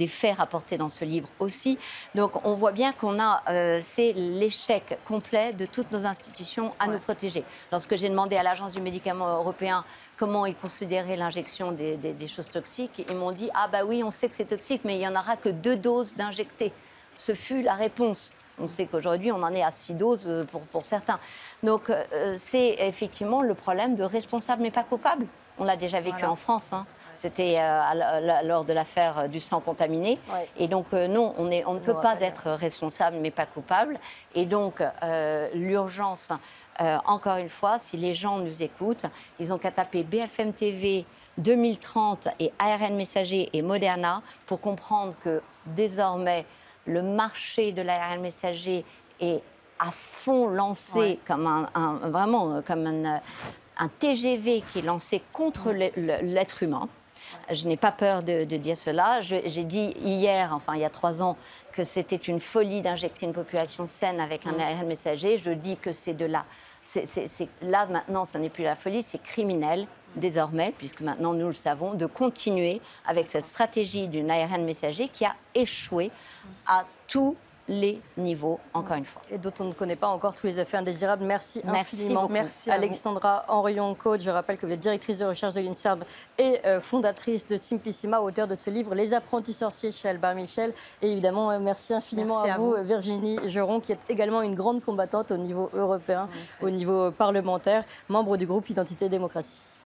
S2: faits rapportés dans ce livre aussi. Donc, on voit bien qu'on a, c'est l'échec complet de toutes nos institutions à nous protéger. Lorsque j'ai demandé à l'Agence du médicament européen comment ils considéraient l'injection des choses toxiques, ils m'ont dit « Ah bah oui, on sait que c'est toxique, mais il n'y en aura que 2 doses d'injectées ». Ce fut la réponse. On sait qu'aujourd'hui, on en est à 6 doses pour certains. Donc, c'est effectivement le problème de responsable mais pas coupable. On l'a déjà vécu en France. Hein. C'était lors de l'affaire du sang contaminé. Et donc, non, on ne peut pas être responsable mais pas coupable. Et donc, l'urgence, encore une fois, si les gens nous écoutent, ils ont qu'à taper BFM TV 2030 et ARN Messager et Moderna pour comprendre que désormais, le marché de l'ARN messager est à fond lancé comme vraiment comme un TGV qui est lancé contre l'être humain. Je n'ai pas peur de dire cela. J'ai dit hier, enfin il y a 3 ans, que c'était une folie d'injecter une population saine avec un ARN messager. Je dis que c'est de là. Là maintenant, ce n'est plus la folie, c'est criminel. Désormais, puisque maintenant nous le savons, de continuer avec cette stratégie d'une ARN messager qui a échoué à tous les niveaux, encore une fois.
S1: Et dont on ne connaît pas encore tous les effets indésirables. Merci infiniment.
S3: Merci
S1: Alexandra Henrion-Coach. Je rappelle que vous êtes directrice de recherche de l'INSERM et fondatrice de Simplissima, auteure de ce livre Les apprentis sorciers chez Albert Michel. Et évidemment, merci infiniment à vous, Virginie Geron, qui est également une grande combattante au niveau européen, au niveau parlementaire, membre du groupe Identité et Démocratie.